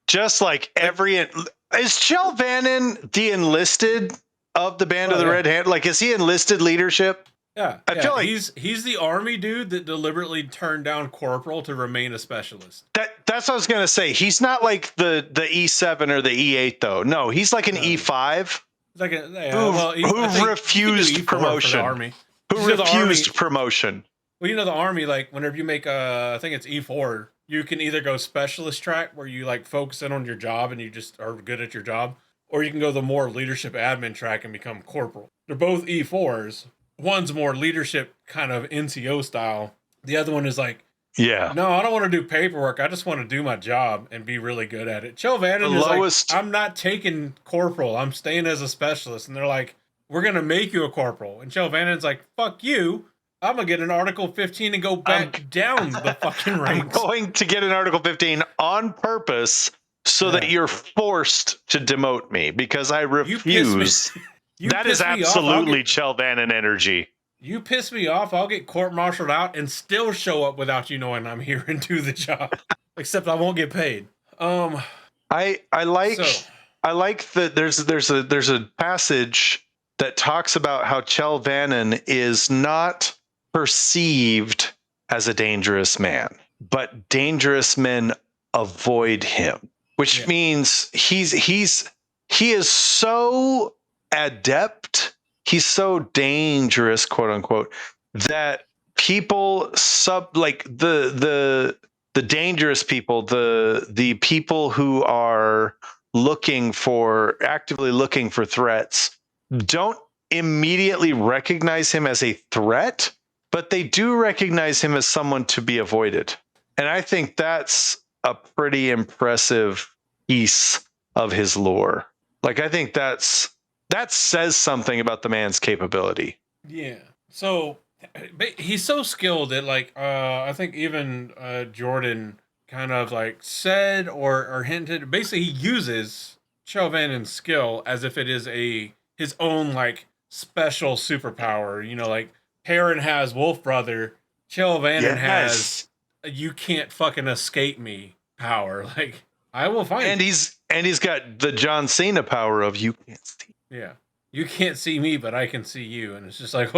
Just like is Chel Vanin the enlisted of the Band of the Red Hand? Like, is he enlisted leadership? Yeah, I feel like he's the army dude that deliberately turned down corporal to remain a specialist. That's what I was gonna say. He's not like the E7 or the E8 though. No, he's like an E5. Like who refused promotion. Who refused promotion. Well, you know, the army, like whenever you make I think it's E4, you can either go specialist track where you like focus in on your job and you just are good at your job, or you can go the more leadership admin track and become corporal. They're both E4s. One's more leadership kind of NCO style. The other one is like, no, I don't want to do paperwork. I just want to do my job and be really good at it. Chel Vanin is like, I'm not taking corporal. I'm staying as a specialist. And they're like, we're going to make you a corporal. And Chel Vanin's like, fuck you. I'm going to get an Article 15 and go back down the fucking ranks. I'm going to get an Article 15 on purpose so that you're forced to demote me because I refuse. That is absolutely Chel Vanin energy. You piss me off, I'll get court-martialed out and still show up without you knowing I'm here and do the job. Except I won't get paid. I like that there's a passage that talks about how Chel Vanin is not perceived as a dangerous man, but dangerous men avoid him, which means he is so adept, he's so dangerous, quote unquote, that people the dangerous people, the people who are actively looking for threats, don't immediately recognize him as a threat, but they do recognize him as someone to be avoided. And I think that's a pretty impressive piece of his lore. Like, I think that says something about the man's capability. Yeah. So he's so skilled that, like, I think even Jordan kind of like said or hinted. Basically, he uses Chel Vanin's skill as if it is his own like special superpower. You know, like Perrin has Wolf Brother, Chel Vanin has you can't fucking escape me power. Like, I will find and you. He's got the John Cena power of you can't see. Yeah. You can't see me, but I can see you. And it's just like,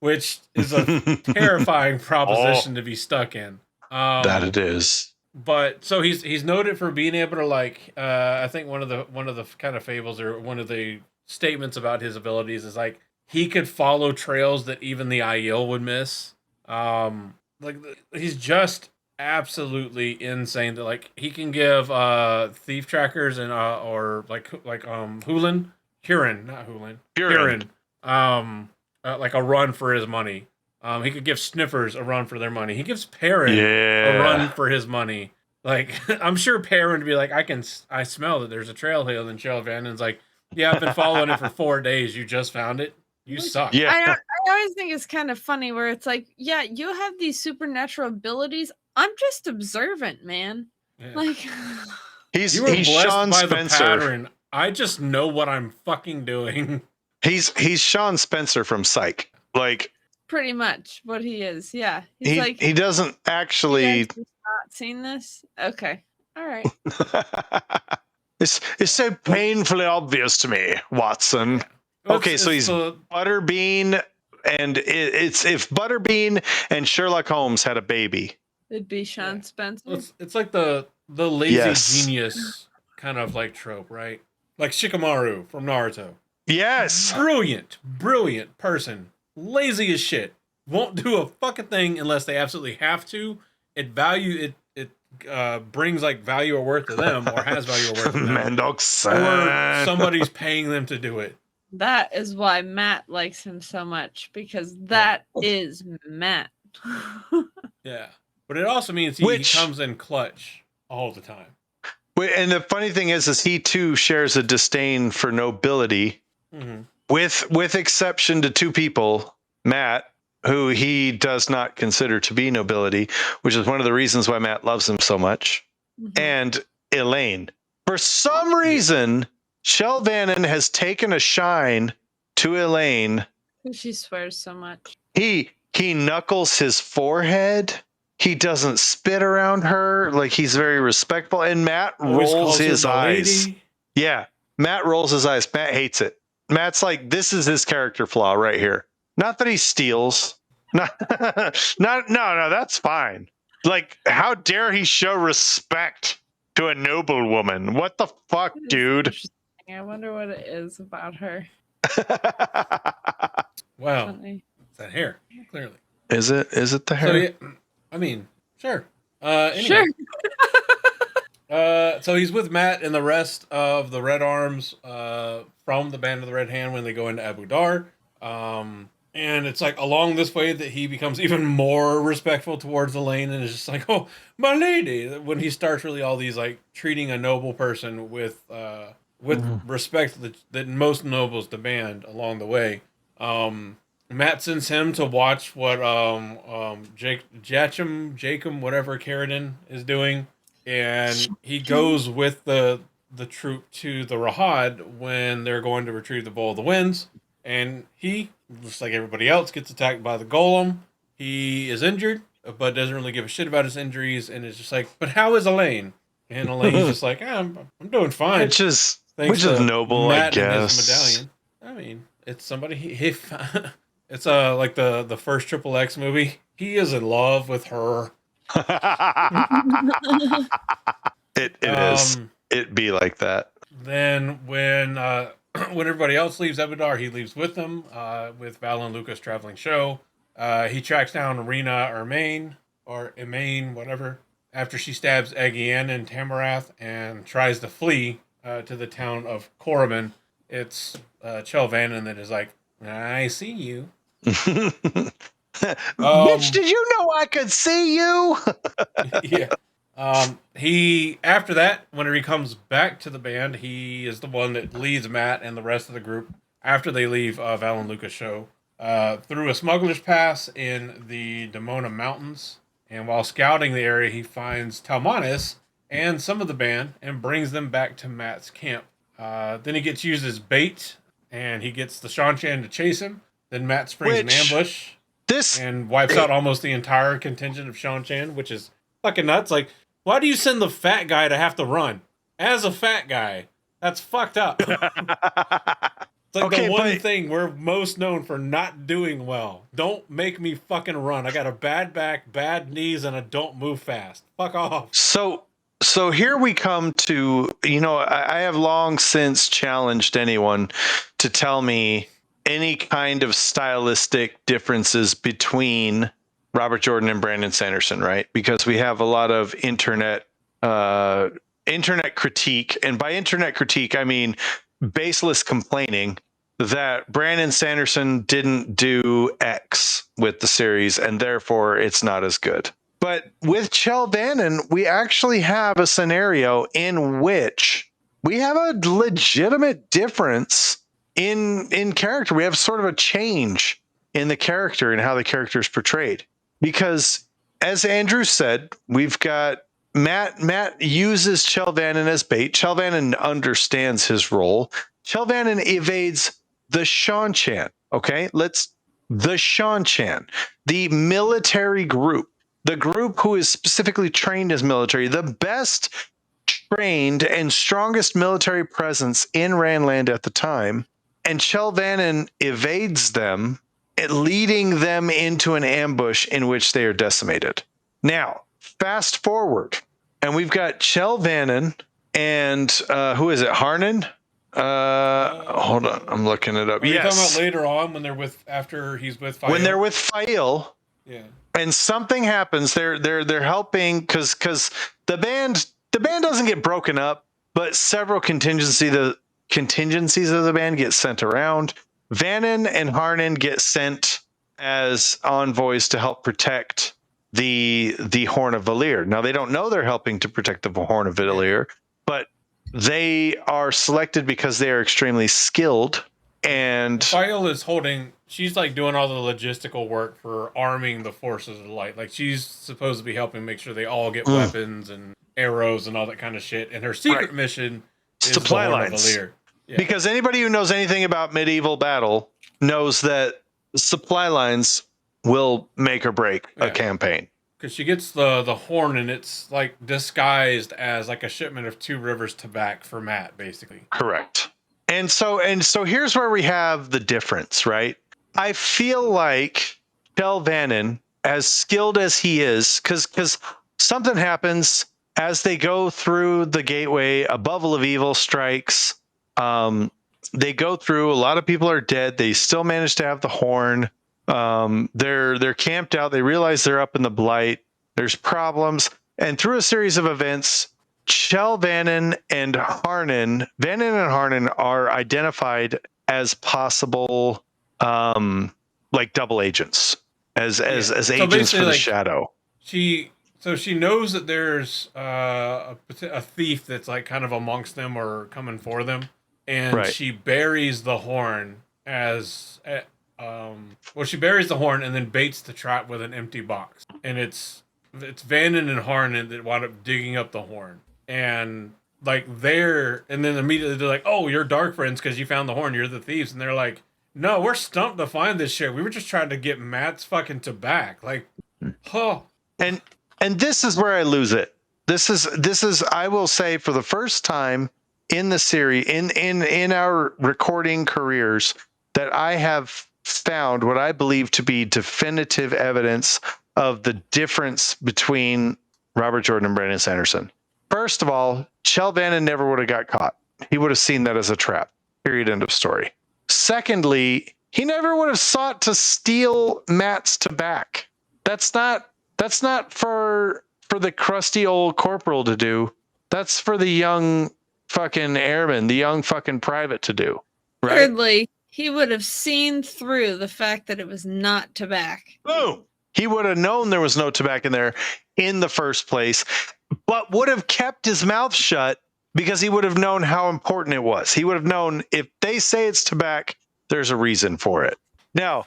which is a terrifying proposition to be stuck in. That it is. But so he's noted for being able to, like, I think one of the kind of fables or one of the statements about his abilities is like he could follow trails that even the Aiel would miss. He's just absolutely insane. That like he can give thief trackers and Hurin, like a run for his money. He could give sniffers a run for their money. He gives Perrin a run for his money. Like, I'm sure Perrin would be like, I smell that there's a trailhead. And Chel Vanin's like, yeah, I've been following it for 4 days. You just found it. You suck. Yeah. I always think it's kind of funny where it's like, yeah, you have these supernatural abilities. I'm just observant, man. Yeah. Like, you were he's blessed Sean by Spencer. the pattern. I just know what I'm fucking doing. He's Sean Spencer from Psych. Like, pretty much what he is. Yeah, he's like, he doesn't actually. you guys have not seen this? Okay, all right. It's so painfully obvious to me, Watson. Yeah. Okay, so he's Butterbean, and it's if Butterbean and Sherlock Holmes had a baby, It'd be Sean Spencer. It's like the lazy genius kind of like trope, right? Like Shikamaru from Naruto. Yes. Brilliant person. Lazy as shit. Won't do a fucking thing unless they absolutely have to. It brings like value or worth to them, or has value or worth to them. Or somebody's paying them to do it. That is why Matt likes him so much, because that is Matt. Yeah. But it also means he comes in clutch all the time. And the funny thing is he too shares a disdain for nobility, with exception to 2 people, Matt, who he does not consider to be nobility, which is one of the reasons why Matt loves him so much, and Elaine. For some reason, Chel Vanin has taken a shine to Elaine. She swears so much. He knuckles his forehead. He doesn't spit around her. Like, he's very respectful. And Matt rolls his eyes. Lady. Yeah. Matt rolls his eyes. Matt hates it. Matt's like, this is his character flaw right here. Not that he steals. No, that's fine. Like, how dare he show respect to a noble woman? What the fuck, dude? I wonder what it is about her. Wow. It's that hair, clearly. Is it the hair? So, yeah, I mean, sure. Anyway. Sure. So he's with Matt and the rest of the Red Arms from the Band of the Red Hand when they go into Abu Dar. And it's like along this way that he becomes even more respectful towards Elaine and is just like, oh, my lady. When he starts really all these like treating a noble person with respect that most nobles demand along the way. Matt sends him to watch what Jacob, whatever Carradine is doing, and he goes with the troop to the Rahad when they're going to retrieve the Bowl of the Winds, and he, just like everybody else, gets attacked by the golem. He is injured, but doesn't really give a shit about his injuries, and is just like, but how is Elaine? And Elaine's just like, I'm doing fine. Which is noble, Matt I guess. And his medallion. I mean, it's somebody it's like the first XXX movie. He is in love with her. It is. It be like that. Then when everybody else leaves Ebadar, he leaves with them, with Val and Lucas traveling show. He tracks down Rena Emain, whatever, after she stabs Agian and Tamarath and tries to flee to the town of Korriban. It's Chel Vanin that is like, I see you. Bitch, did you know I could see you? Yeah. He, after that, whenever he comes back to the band, he is the one that leads Matt and the rest of the group after they leave Val and Lucas show through a smuggler's pass in the Demona Mountains. And while scouting the area, he finds Talmanis and some of the band and brings them back to Matt's camp. Then he gets used as bait, and he gets the Shanchan to chase him. Then Matt springs an ambush and wipes out almost the entire contingent of Shanchan, which is fucking nuts. Like, why do you send the fat guy to have to run? As a fat guy, that's fucked up. It's like the one thing we're most known for not doing well. Don't make me fucking run. I got a bad back, bad knees, and I don't move fast. Fuck off. So here we come to, I have long since challenged anyone to tell me any kind of stylistic differences between Robert Jordan and Brandon Sanderson, right? Because we have a lot of internet critique, and by internet critique, I mean baseless complaining that Brandon Sanderson didn't do X with the series, and therefore it's not as good. But with Chel Vanin, we actually have a scenario in which we have a legitimate difference in character. We have sort of a change in the character and how the character is portrayed. Because as Andrew said, we've got Matt uses Chel Vanin as bait. Chel Vanin understands his role. Chel Vanin evades the Seanchan. Okay, the Seanchan, the military group, the group who is specifically trained as military, the best trained and strongest military presence in Randland at the time. And Chel Vanin evades them, leading them into an ambush in which they are decimated. Now, fast forward, and we've got Chel Vanin and who is it? Harnan? Hold on, I'm looking it up. Are you talking Yes, about later on when after he's with Fael? when they're with Fael, yeah, and something happens. They're helping because the band doesn't get broken up, but several contingencies of the band get sent around. Vanin and Harnan get sent as envoys to help protect the Horn of Valir. Now they don't know they're helping to protect the Horn of Valir, but they are selected because they are extremely skilled. And Fael is holding. She's like doing all the logistical work for arming the forces of the light. Like she's supposed to be helping make sure they all get weapons and arrows and all that kind of shit. And her secret mission is supply the Horn of lines. Valir. Yeah. Because anybody who knows anything about medieval battle knows that supply lines will make or break a campaign. Because she gets the horn and it's like disguised as like a shipment of 2 Rivers tobacco for Mat, basically. Correct. And so here's where we have the difference, right? I feel like Chel Vanin, as skilled as he is, because something happens as they go through the gateway, a bubble of evil strikes. They go through, a lot of people are dead. They still manage to have the horn. They're camped out. They realize they're up in the blight. There's problems. And through a series of events, Chel Vanin and Harnan are identified as possible, like double agents, as agents for the shadow. She knows that there's a thief that's like kind of amongst them or coming for them, and she buries the horn as she buries the horn and then baits the trap with an empty box, and it's Vanin and Harnan that wound up digging up the horn, and like and then immediately they're like, "Oh, you're dark friends because you found the horn. You're the thieves," and they're like, "No, we're stumped to find this shit. We were just trying to get Mat's fucking tobacco." Like, huh. And this is where I lose it. This is I will say, for the first time in the series, in our recording careers, that I have found what I believe to be definitive evidence of the difference between Robert Jordan and Brandon Sanderson. First of all, Chel Vanin never would have got caught. He would have seen that as a trap. Period. End of story. Secondly, he never would have sought to steal Mat's tobacco. That's not for the crusty old corporal to do. That's for the young fucking airman, the young fucking private to do. Right? Thirdly, he would have seen through the fact that it was not tobacco. Boom. He would have known there was no tobacco in there in the first place, but would have kept his mouth shut because he would have known how important it was. He would have known if they say it's tobacco, there's a reason for it. Now,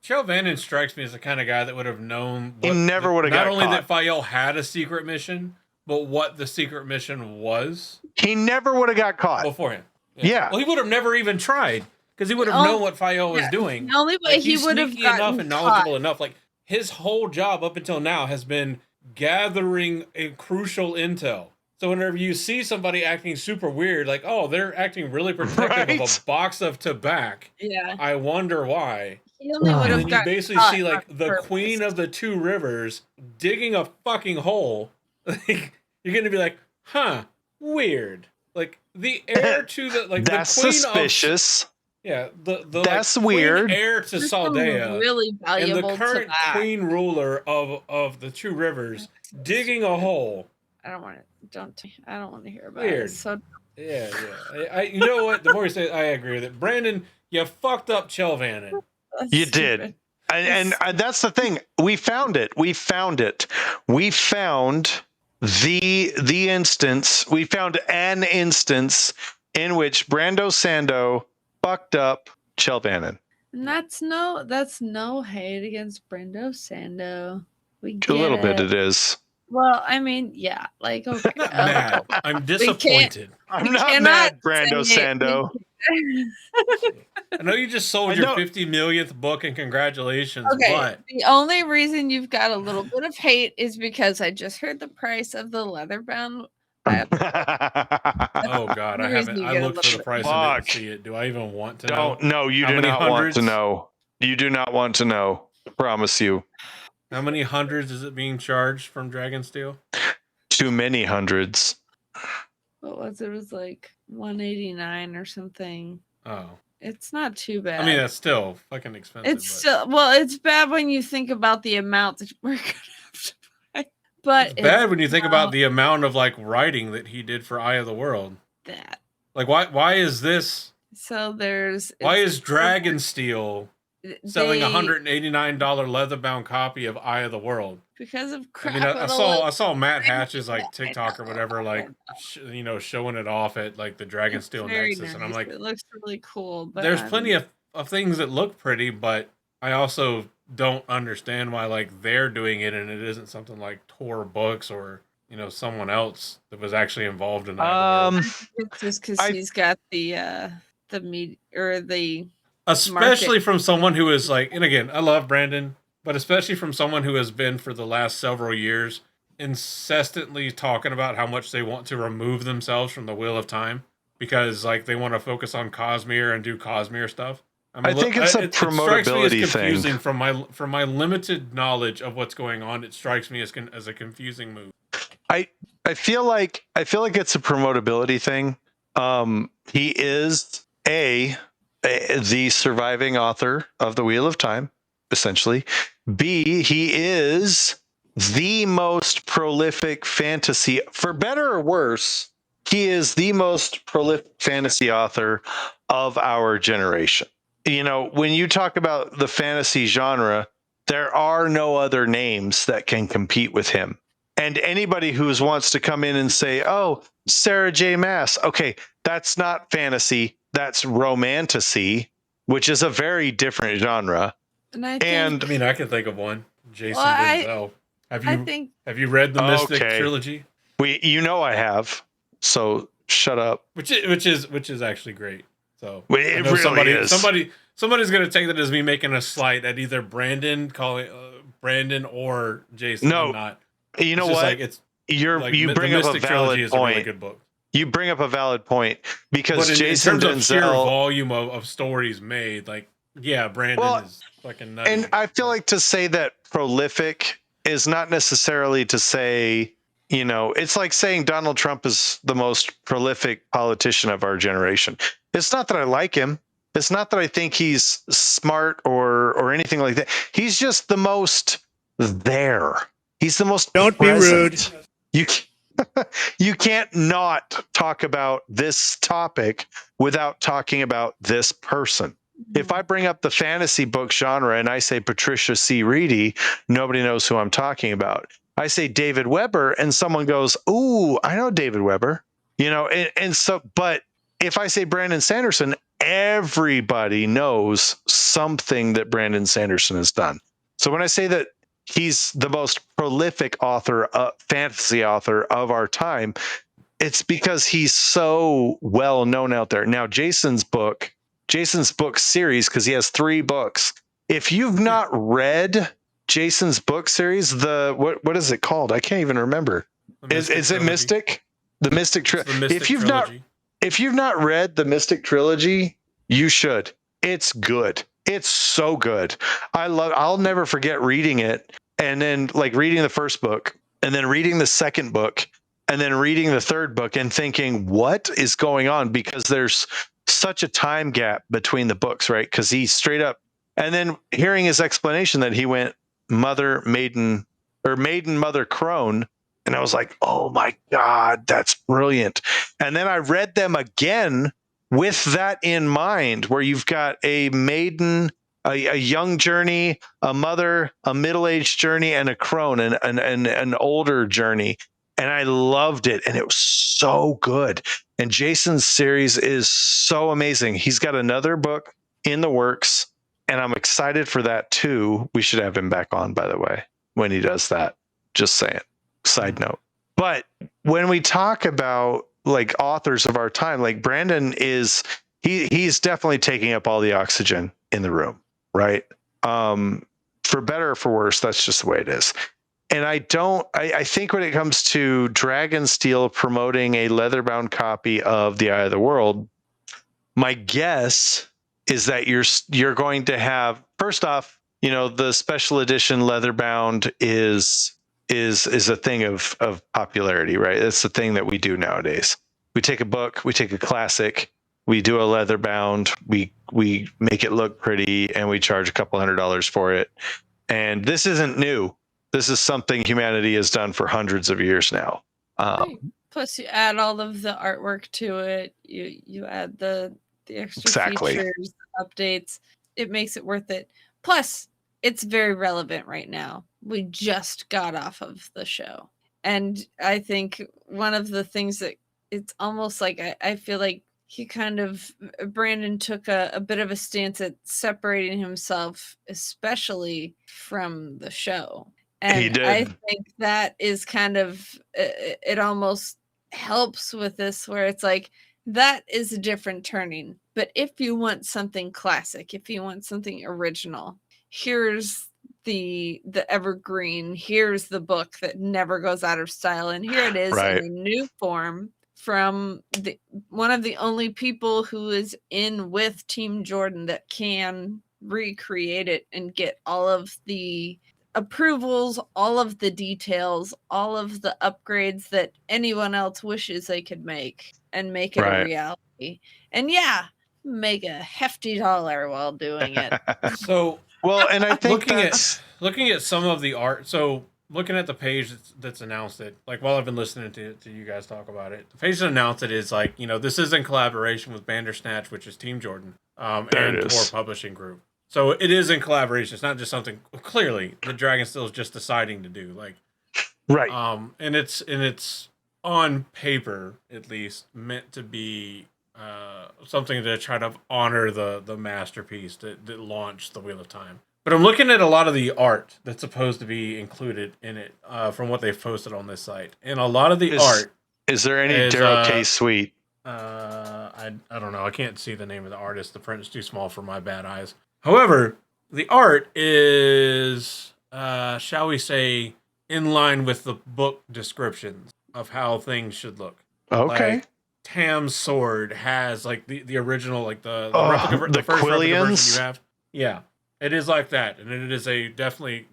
Chel Vanin strikes me as the kind of guy that would have known. He never would have got caught. Not only that Fael had a secret mission, but what the secret mission was. He never would have got caught beforehand. Yeah. Well, he would have never even tried because he would have known what Fael was doing. The only way he would have gotten enough and knowledgeable enough. Like his whole job up until now has been gathering a crucial intel. So whenever you see somebody acting super weird, like, oh, they're acting really protective of a box of tobacco. Yeah. I wonder why. He only would have And then you basically see like the queen of the 2 Rivers digging a fucking hole. Like, you're gonna be like, huh, weird. Like the heir to the that's the queen suspicious. That's like, weird. Queen heir to Saldea, really valuable and the current queen ruler of the 2 Rivers digging a hole. I don't want to hear about Weird. it. So yeah. You know what? The more you say it, I agree with it. Brandon, you fucked up Chel Vanin. You did. And that's the thing. We found it. We found the instance. We found an instance in which Brando Sando fucked up Chel Vanin. And that's no hate against Brando Sando. We get A little bit it is. Well, I mean, yeah, like okay. Mad. I'm disappointed. I'm not mad, Brando Sando. I know you just sold your 50 millionth book, and congratulations. Okay, but the only reason you've got a little bit of hate is because I just heard the price of the leather-bound. Oh God, I haven't. I looked for the price and didn't see it. Do I even want to know? No, you do not want to know. You do not want to know. I promise you. How many hundreds is it being charged from Dragonsteel? Too many hundreds. What was it? It was like $189 or something. Oh. It's not too bad. I mean, that's still fucking expensive. It's bad when you think about the amount that we're gonna have to buy. But it's bad when you think about the amount of like writing that he did for Eye of the World. That. Like, why is this? So why is Dragonsteel selling $189 leather-bound copy of Eye of the World? Because of crap. I mean, I saw Matt Hatch's like TikTok or whatever, like showing it off at like the Dragonsteel Nexus, nice. and I'm like, it looks really cool. But there's plenty of things that look pretty, but I also don't understand why like they're doing it and it isn't something like Tor Books or someone else that was actually involved in that. It's just because he's got the meat or the. Especially market. From someone who is like, and again, I love Brandon, but especially from someone who has been for the last several years incessantly talking about how much they want to remove themselves from the Wheel of Time because like they want to focus on Cosmere and do Cosmere stuff. I think it's a promotability thing. From my limited knowledge of what's going on, it strikes me as a confusing move. I feel like it's a promotability thing. He is the surviving author of the Wheel of Time, essentially. B, he is the most prolific fantasy, for better or worse, he is the most prolific fantasy author of our generation. When you talk about the fantasy genre, there are no other names that can compete with him. And anybody who wants to come in and say, oh, Sarah J. Maas, okay, that's not fantasy, that's romantasy, which is a very different genre. And I mean, I can think of one. Jason Denzel. Have you read the Mystic trilogy? I have. So shut up. Which is actually great. So it really is. Somebody's gonna take that as me making a slight at either Brandon Brandon or Jason. No, I'm not. You know what? You bring up a valid point. A really good book. You bring up a valid point because Jason in terms Denzel, of sheer volume of stories made, like Brandon is fucking nutty. And I feel like to say that prolific is not necessarily to say, it's like saying Donald Trump is the most prolific politician of our generation. It's not that I like him. It's not that I think he's smart or anything like that. He's just the most there. He's the most Don't present. be rude. You can't not talk about this topic without talking about this person. If I bring up the fantasy book genre and I say Patricia C. Reedy, nobody knows who I'm talking about. I say David Weber and someone goes, ooh, I know David Weber. But if I say Brandon Sanderson, everybody knows something that Brandon Sanderson has done. So when I say that he's the most prolific fantasy author of our time, it's because he's so well known out there. Now, Jason's book series, because he has 3 books. If you've not read Jason's book series, what is it called? I can't even remember. Is it Mystic? The Mystic Trilogy. If you've not read the Mystic Trilogy, you should. It's good. It's so good. I'll never forget reading it, and then like reading the first book and then reading the second book and then reading the third book and thinking, what is going on? Because there's such a time gap between the books, right? Because he straight up, and then hearing his explanation that he went maiden, mother, crone. And I was like, oh my God, that's brilliant. And then I read them again with that in mind, where you've got a maiden a young journey, a mother, a middle-aged journey, and a crone, and an older journey. And I loved it, and it was so good. And Jason's series is so amazing. He's got another book in the works, and I'm excited for that too. We should have him back on, by the way, when he does that. Just saying. Side note. But when we talk about like authors of our time, like Brandon is he's definitely taking up all the oxygen in the room, right? For better or for worse, that's just the way it is. And I think when it comes to Dragonsteel promoting a leather-bound copy of The Eye of the World, my guess is that you're going to have, first off, the special edition leather-bound is a thing of popularity, right? It's the thing that we do nowadays. We take a book, we take a classic, we do a leather bound, we make it look pretty, and we charge a couple $100 for it. And this isn't new. This is something humanity has done for hundreds of years now. Plus, you add all of the artwork to it. You add the extra features, updates. It makes it worth it. Plus, it's very relevant right now. We just got off of the show. And I think one of the things that it's almost like I feel like Brandon took a bit of a stance at separating himself, especially from the show. And he did. I think that is kind of, it almost helps with this, where it's like, that is a different turning. But if you want something classic, if you want something original, here's the evergreen, here's the book that never goes out of style, and here it is in a new form from one of the only people who is in with Team Jordan that can recreate it and get all of the approvals, all of the details, all of the upgrades that anyone else wishes they could make, and make it a reality. And make a hefty dollar while doing it. So, well, and I think looking at some of the art. So, looking at the page that's announced it, like while I've been listening to you guys talk about it, the page that announced it is like, this is in collaboration with Bandersnatch, which is Team Jordan, and Tor Publishing Group. So it is in collaboration. It's not just something clearly that Dragonsteel is just deciding to do. Like, right. And it's on paper at least meant to be something to try to honor the masterpiece that launched the Wheel of Time. But I'm looking at a lot of the art that's supposed to be included in it from what they've posted on this site, and a lot of the art. Is there any Darrow K. Sweet? I don't know. I can't see the name of the artist. The print is too small for my bad eyes. However, the art is, shall we say, in line with the book descriptions of how things should look. Okay. Like, Tam's sword has like the original, like the first replica version you have. Yeah, it is like that, and it is a definitely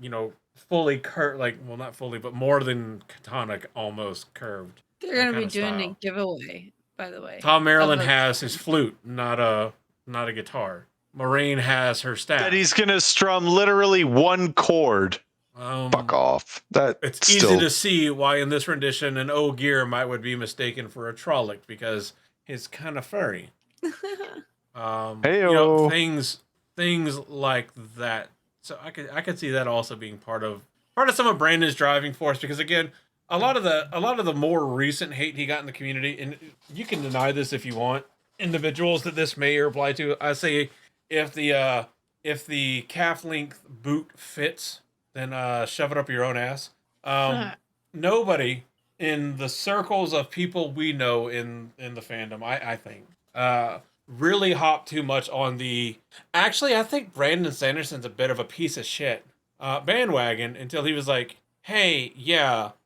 fully curved, not fully, but more than katana, almost curved. They're gonna be doing a giveaway, by the way. Tom Maryland has his flute, not a guitar. Moraine has her staff. That he's gonna strum literally one chord. Fuck off. It's easy to see why in this rendition an Ogier would be mistaken for a Trolloc, because he's kind of furry. Things like that. So I could see that also being part of some of Brandon's driving force, because again, a lot of the more recent hate he got in the community, and you can deny this if you want, individuals that this may apply to, I say, if the calf length boot fits, then shove it up your own ass. Nobody in the circles of people we know in the fandom, I think, really hopped too much on the. Actually, I think Brandon Sanderson's a bit of a piece of shit bandwagon, until he was like, "Hey,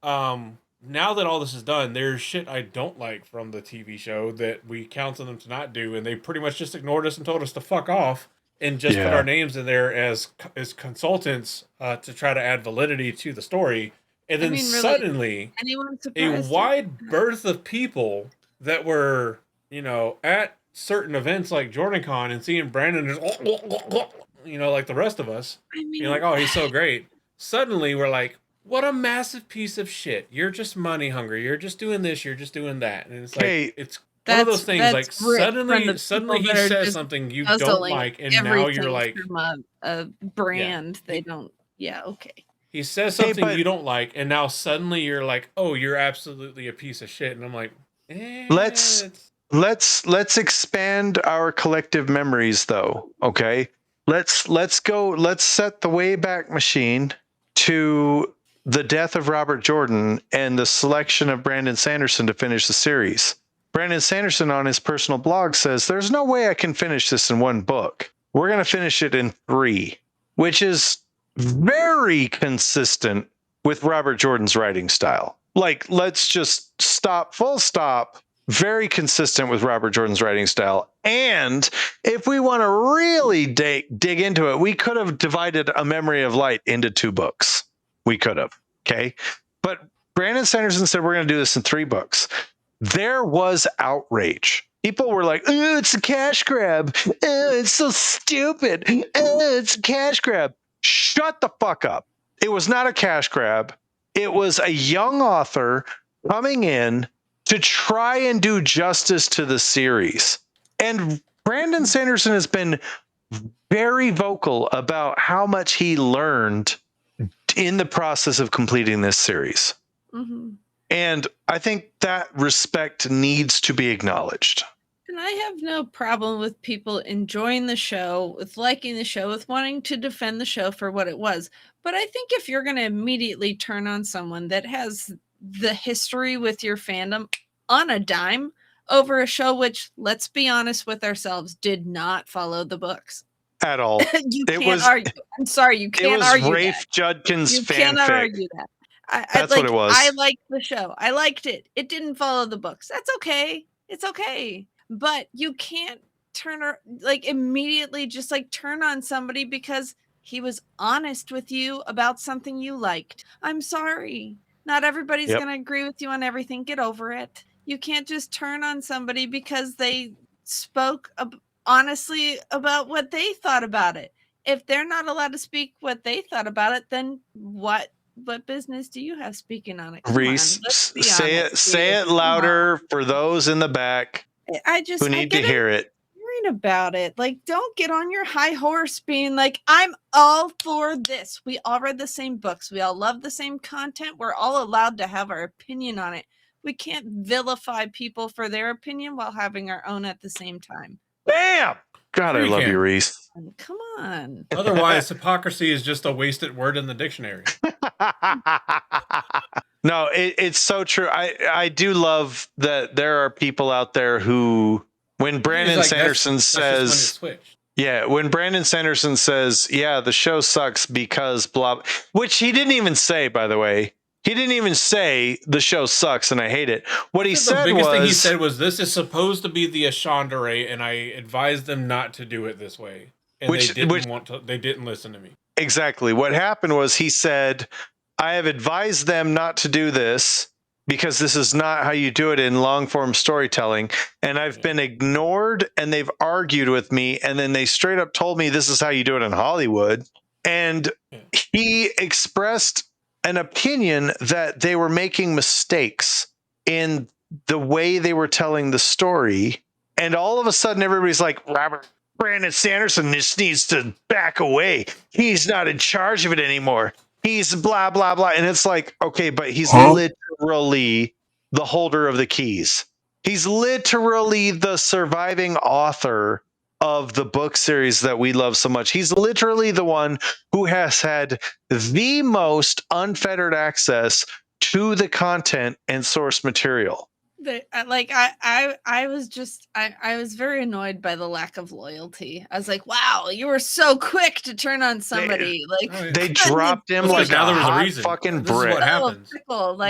now that all this is done, there's shit I don't like from the TV show that we counseled them to not do, and they pretty much just ignored us and told us to fuck off, and just put our names in there as consultants to try to add validity to the story." And then suddenly, a wide berth of people that were, at certain events like JordanCon and seeing Brandon just, like the rest of us, being like, "Oh, he's so great." Suddenly, we're like, "What a massive piece of shit! You're just money hungry. You're just doing this. You're just doing that." And it's like, one of those things, like suddenly he says something you don't like, and now you're like, from a brand they don't. Yeah, okay. He says something you don't like, and now suddenly you're like, oh, you're absolutely a piece of shit, and I'm like, let's expand our collective memories, though. Okay, let's set the Wayback Machine to the death of Robert Jordan and the selection of Brandon Sanderson to finish the series. Brandon Sanderson on his personal blog says, there's no way I can finish this in one book. We're going to finish it in 3, which is very consistent with Robert Jordan's writing style. Like, let's just stop, full stop. Very consistent with Robert Jordan's writing style. And if we want to really dig into it, we could have divided A Memory of Light into 2 books. We could have. Okay. But Brandon Sanderson said, we're going to do this in 3 books. There was outrage. People were like, oh, it's a cash grab. Oh, it's so stupid. Oh, it's a cash grab. Shut the fuck up. It was not a cash grab. It was a young author coming in to try and do justice to the series. And Brandon Sanderson has been very vocal about how much he learned in the process of completing this series. Mm-hmm. And I think that respect needs to be acknowledged. And I have no problem with people enjoying the show, with liking the show, with wanting to defend the show for what it was. But I think if you're going to immediately turn on someone that has the history with your fandom on a dime over a show which, let's be honest with ourselves, did not follow the books at all. You can't argue. I'm sorry, you can't argue. It was Rafe Judkins fanfic. You cannot argue that. That's what it was. I liked the show. I liked it. It didn't follow the books. That's okay. It's okay. But you can't immediately just turn on somebody because he was honest with you about something you liked. I'm sorry. Not everybody's going to agree with you on everything. Get over it. You can't just turn on somebody because they spoke honestly about what they thought about it. If they're not allowed to speak what they thought about it, then what business do you have speaking on it? Reese, say it louder for those in the back who need to hear it. About it, don't get on your high horse being like, I'm all for this. We all read the same books. We all love the same content. We're all allowed to have our opinion on it. We can't vilify people for their opinion while having our own at the same time. Bam! God, I love you, Reese. Come on. Otherwise, hypocrisy is just a wasted word in the dictionary. No, it's so true. I do love that there are people out there who, when Brandon Sanderson says, when Brandon Sanderson says, yeah, the show sucks because blah, which he didn't even say, by the way. He didn't even say the show sucks and I hate it. What he said was, the biggest thing he said was, this is supposed to be the Ashandere, and I advised them not to do it this way. And they didn't listen to me. Exactly. What happened was he said, I have advised them not to do this because this is not how you do it in long form storytelling. And I've been ignored and they've argued with me. And then they straight up told me this is how you do it in Hollywood. And he expressed an opinion that they were making mistakes in the way they were telling the story. And all of a sudden everybody's like, Brandon Sanderson just needs to back away. He's not in charge of it anymore. He's blah, blah, blah. And it's like, okay, but he's literally the holder of the keys. He's literally the surviving author of the book series that we love so much. He's literally the one who has had the most unfettered access to the content and source material. I was very annoyed by the lack of loyalty. I was like, wow, you were so quick to turn on somebody. They dropped him like now there was a a reason. Fucking this brick. Is what happens.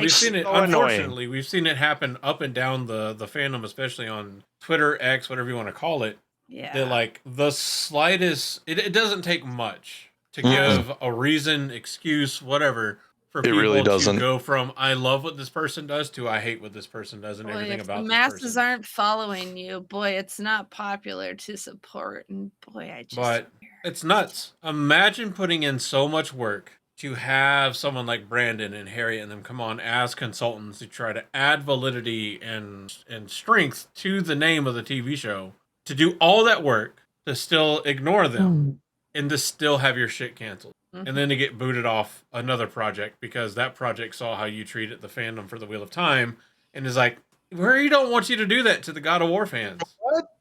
We've seen it. Unfortunately, we've seen it happen up and down the fandom, especially on Twitter, X, whatever you want to call it. Yeah. That the slightest. It doesn't take much to give a reason, excuse, whatever. For people really doesn't. To go from I love what this person does to I hate what this person does and everything about this person. The masses aren't following you, boy, it's not popular to support. And boy, But it's nuts. Imagine putting in so much work to have someone like Brandon and Harriet and them come on as consultants to try to add validity and strength to the name of the TV show, to do all that work, to still ignore them, and to still have your shit canceled. And then to get booted off another project because that project saw how you treated the fandom for the Wheel of Time and is like, we don't want you to do that to the God of War fans.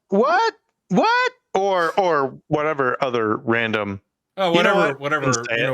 What? Or whatever other random. Oh, whatever,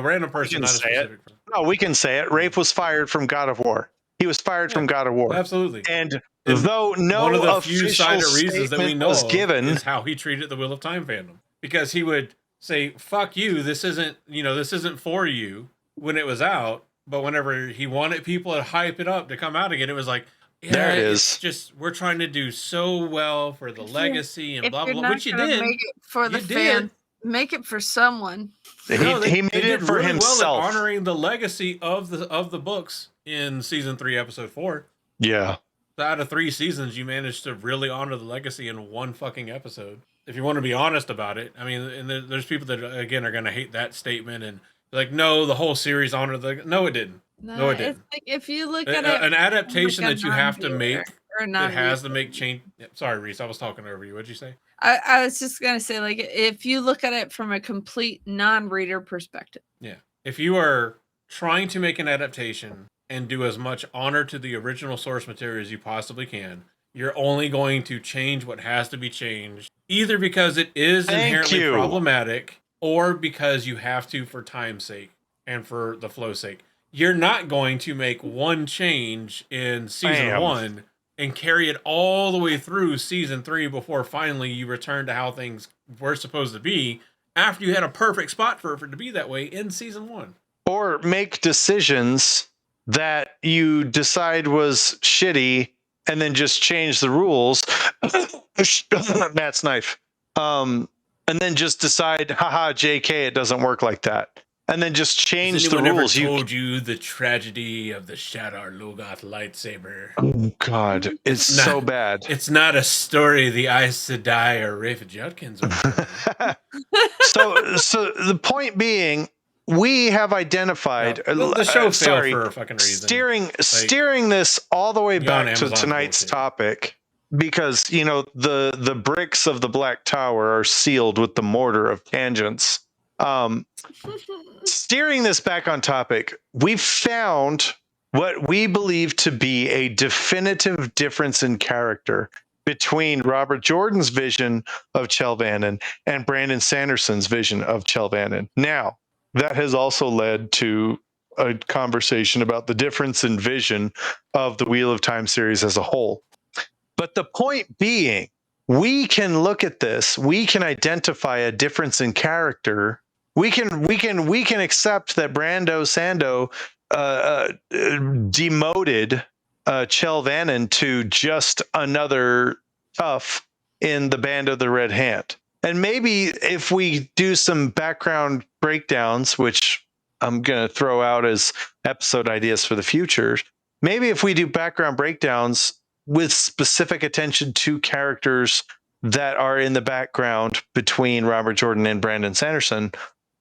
random person, not a specific person. No, we can say it. Rafe was fired from God of War. He was fired from God of War. Absolutely. And though no one of the official few cited reasons that we know was given, is how he treated the Wheel of Time fandom. Because he would say, fuck you, this isn't for you when it was out. But whenever he wanted people to hype it up to come out again, it was like, yeah, there it is. It's just, we're trying to do so well for the legacy and blah, blah, which you did. Make it for the fans. Make it for someone. He made it for really himself. Well at honoring the legacy of the books in season 3, episode 4. Yeah. So out of 3 seasons, you managed to really honor the legacy in one fucking episode. If you want to be honest about it, I mean, and there's people that again are going to hate that statement and like, no, the whole series honored the. No, it didn't. No, it didn't. It's like if you look at it, an adaptation that you have to make, it has to make change. Sorry, Reese, I was talking over you. What'd you say? I was just gonna say, like, if you look at it from a complete non-reader perspective. Yeah. If you are trying to make an adaptation and do as much honor to the original source material as you possibly can, you're only going to change what has to be changed, either because it is inherently problematic or because you have to for time's sake and for the flow's sake. You're not going to make one change in season 1 and carry it all the way through season 3 before finally you return to how things were supposed to be after you had a perfect spot for it to be that way in season 1. Or make decisions that you decide was shitty and then just change the rules. Matt's knife. And then just decide, haha, JK, it doesn't work like that. And then just change the rules. Ever told you the tragedy of the Shadar Lugard lightsaber? Oh God, it's so bad. It's not a story the Aes Sedai or Rafe Judkins are. So the point being, we have identified the show failed for a fucking reason. Steering this all the way back to tonight's topic, because the bricks of the Black Tower are sealed with the mortar of tangents. Steering this back on topic, we've found what we believe to be a definitive difference in character between Robert Jordan's vision of Chel Vanin and Brandon Sanderson's vision of Chel Vanin. Now, that has also led to a conversation about the difference in vision of the Wheel of Time series as a whole. But the point being, we can look at this, we can identify a difference in character. We can accept that Brando Sando demoted Chel Vanin to just another tough in the Band of the Red Hand. And maybe if we do some background breakdowns, which I'm going to throw out as episode ideas for the future, maybe if we do background breakdowns with specific attention to characters that are in the background between Robert Jordan and Brandon Sanderson,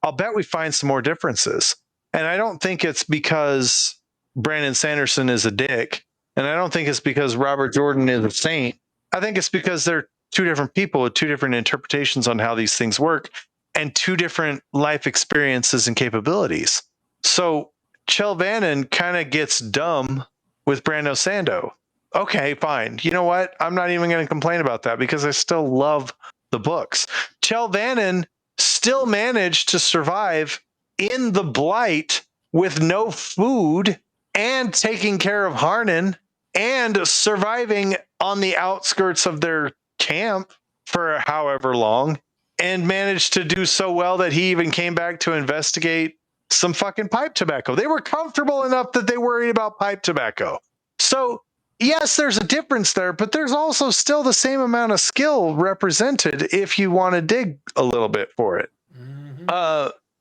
I'll bet we find some more differences. And I don't think it's because Brandon Sanderson is a dick. And I don't think it's because Robert Jordan is a saint. I think it's because they're two different people with two different interpretations on how these things work and two different life experiences and capabilities. So Chel Vanin kind of gets dumb with Brando Sando. Okay, fine. You know what? I'm not even going to complain about that because I still love the books. Chel Vanin still managed to survive in the Blight with no food and taking care of Harnan and surviving on the outskirts of their camp for however long, and managed to do so well that he even came back to investigate some fucking pipe tobacco. They were comfortable enough that they worried about pipe tobacco. So yes, there's a difference there, but there's also still the same amount of skill represented if you want to dig a little bit for it.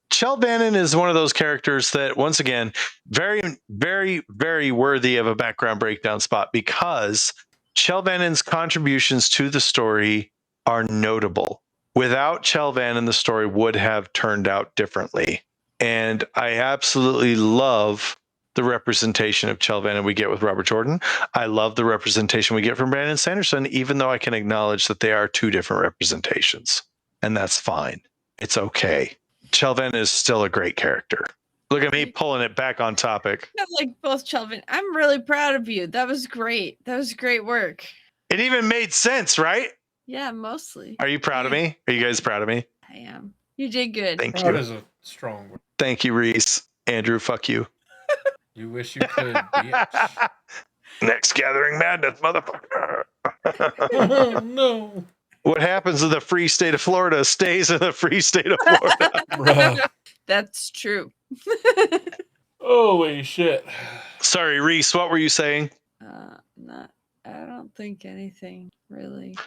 Chel Vanin is one of those characters that, once again, very, very, very worthy of a background breakdown spot because Chel Vanin's contributions to the story are notable. Without Chel Vanin, the story would have turned out differently. And I absolutely love the representation of Chel Vanin we get with Robert Jordan. I love the representation we get from Brandon Sanderson, even though I can acknowledge that they are two different representations. And that's fine. It's okay. Chel Vanin is still a great character. Look at me pulling it back on topic. I like both Chel Vanin. I'm really proud of you. That was great. That was great work. It even made sense, right? Yeah, mostly. Are you proud of me? Are you guys proud of me? I am. You did good. Thank Proud you. is a strong word. Thank you, Reese. Andrew, fuck you. You wish you could, bitch. Next Gathering Madness, motherfucker. Oh, no. What happens in the free state of Florida stays in the free state of Florida. Bruh. That's true. Holy shit. Sorry, Reese, what were you saying? I don't think anything really.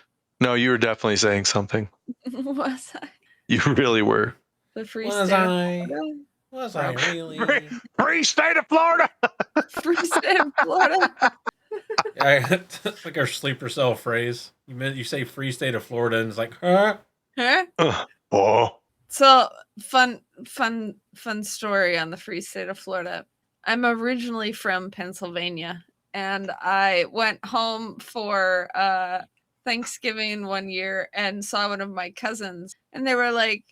No, you were definitely saying something. Was I? You really were. The free Was state I? of Florida? Was I really? Free state of Florida. Free state of Florida. It's like our sleeper cell phrase. You say free state of Florida and it's like, huh? Huh? Oh. So fun story on the free state of Florida. I'm originally from Pennsylvania, and I went home for Thanksgiving one year and saw one of my cousins, and they were like,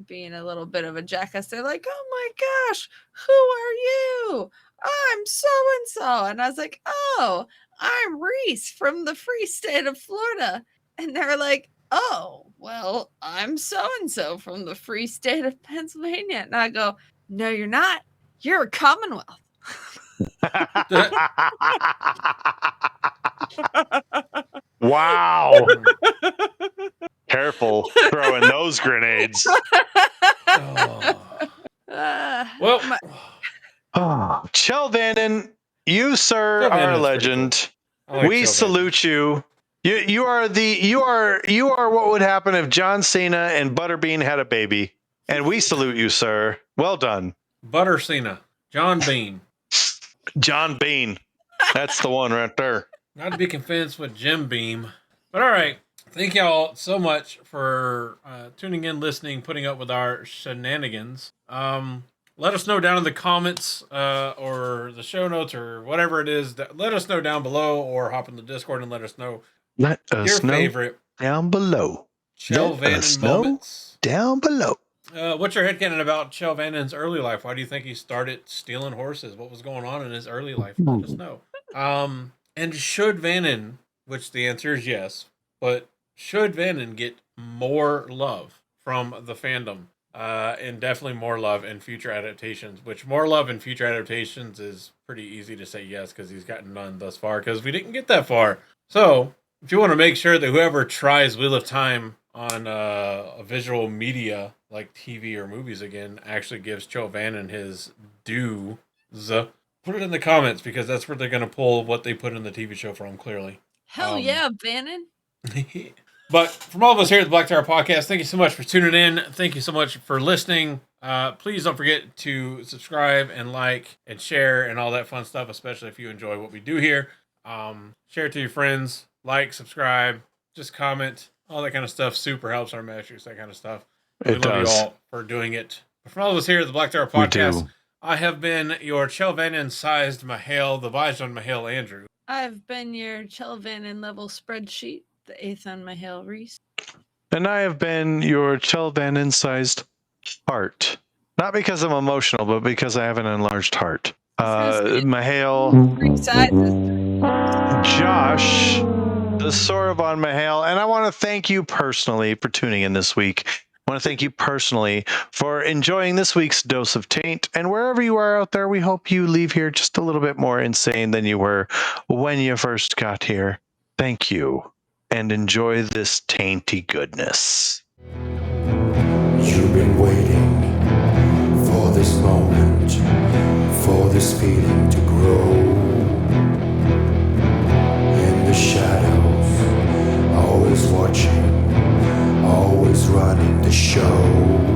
being a little bit of a jackass. They're like, "Oh my gosh, who are you? I'm so and so," and I was like, "Oh, I'm Reese from the free state of Florida," and they're like, "Oh, well, I'm so-and-so from the free state of Pennsylvania." And I go, "No, you're not. You're a Commonwealth." Wow. Careful throwing those grenades. Well, Chel Vanin, you, sir, Chel are Vanin a is legend. I like We Chel Vanin. salute you. You are what would happen if John Cena and Butterbean had a baby. And we salute you, sir. Well done. Butter Cena. John Bean. John Bean. That's the one right there. Not to be confused with Jim Beam. But all right. Thank y'all so much for tuning in, listening, putting up with our shenanigans. Let us know down in the comments or the show notes or whatever it is. Let us know down below or hop in the Discord and let us know Let your us know favorite down below. Chel Let us Vanin know moments. down below. What's your headcanon about Chel Vanin's early life? Why do you think he started stealing horses? What was going on in his early life? Let us know. And should Vanin, which the answer is yes, but should Vanin get more love from the fandom? And definitely more love in future adaptations, which more love in future adaptations is pretty easy to say yes, because he's gotten none thus far, because we didn't get that far. So, if you want to make sure that whoever tries Wheel of Time on a visual media, like TV or movies again, actually gives Chel Vanin his dues, put it in the comments, because that's where they're going to pull what they put in the TV show from, clearly. Hell yeah, Vanin. But from all of us here at the Black Tower Podcast, thank you so much for tuning in. Thank you so much for listening. Please don't forget to subscribe and like and share and all that fun stuff, especially if you enjoy what we do here. Share it to your friends, like, subscribe, just comment, all that kind of stuff. Super helps our metrics, that kind of stuff. We love you all for doing it. But from all of us here at the Black Tower Podcast, I have been your Chel Vanin-sized Mahale, the Vajon Mahale Andrew. I've been your Chel Vanin level spreadsheet, the 8th on Mahale Reese. And I have been your Chel Vanin-sized heart. Not because I'm emotional, but because I have an enlarged heart. Mahale, 3 sizes. Josh, the Soravan Mahale, and I want to thank you personally for tuning in this week. I want to thank you personally for enjoying this week's dose of taint. And wherever you are out there, we hope you leave here just a little bit more insane than you were when you first got here. Thank you, and enjoy this tainty goodness. You've been waiting for this moment, for this feeling to grow. In the shadows, always watching, always running the show.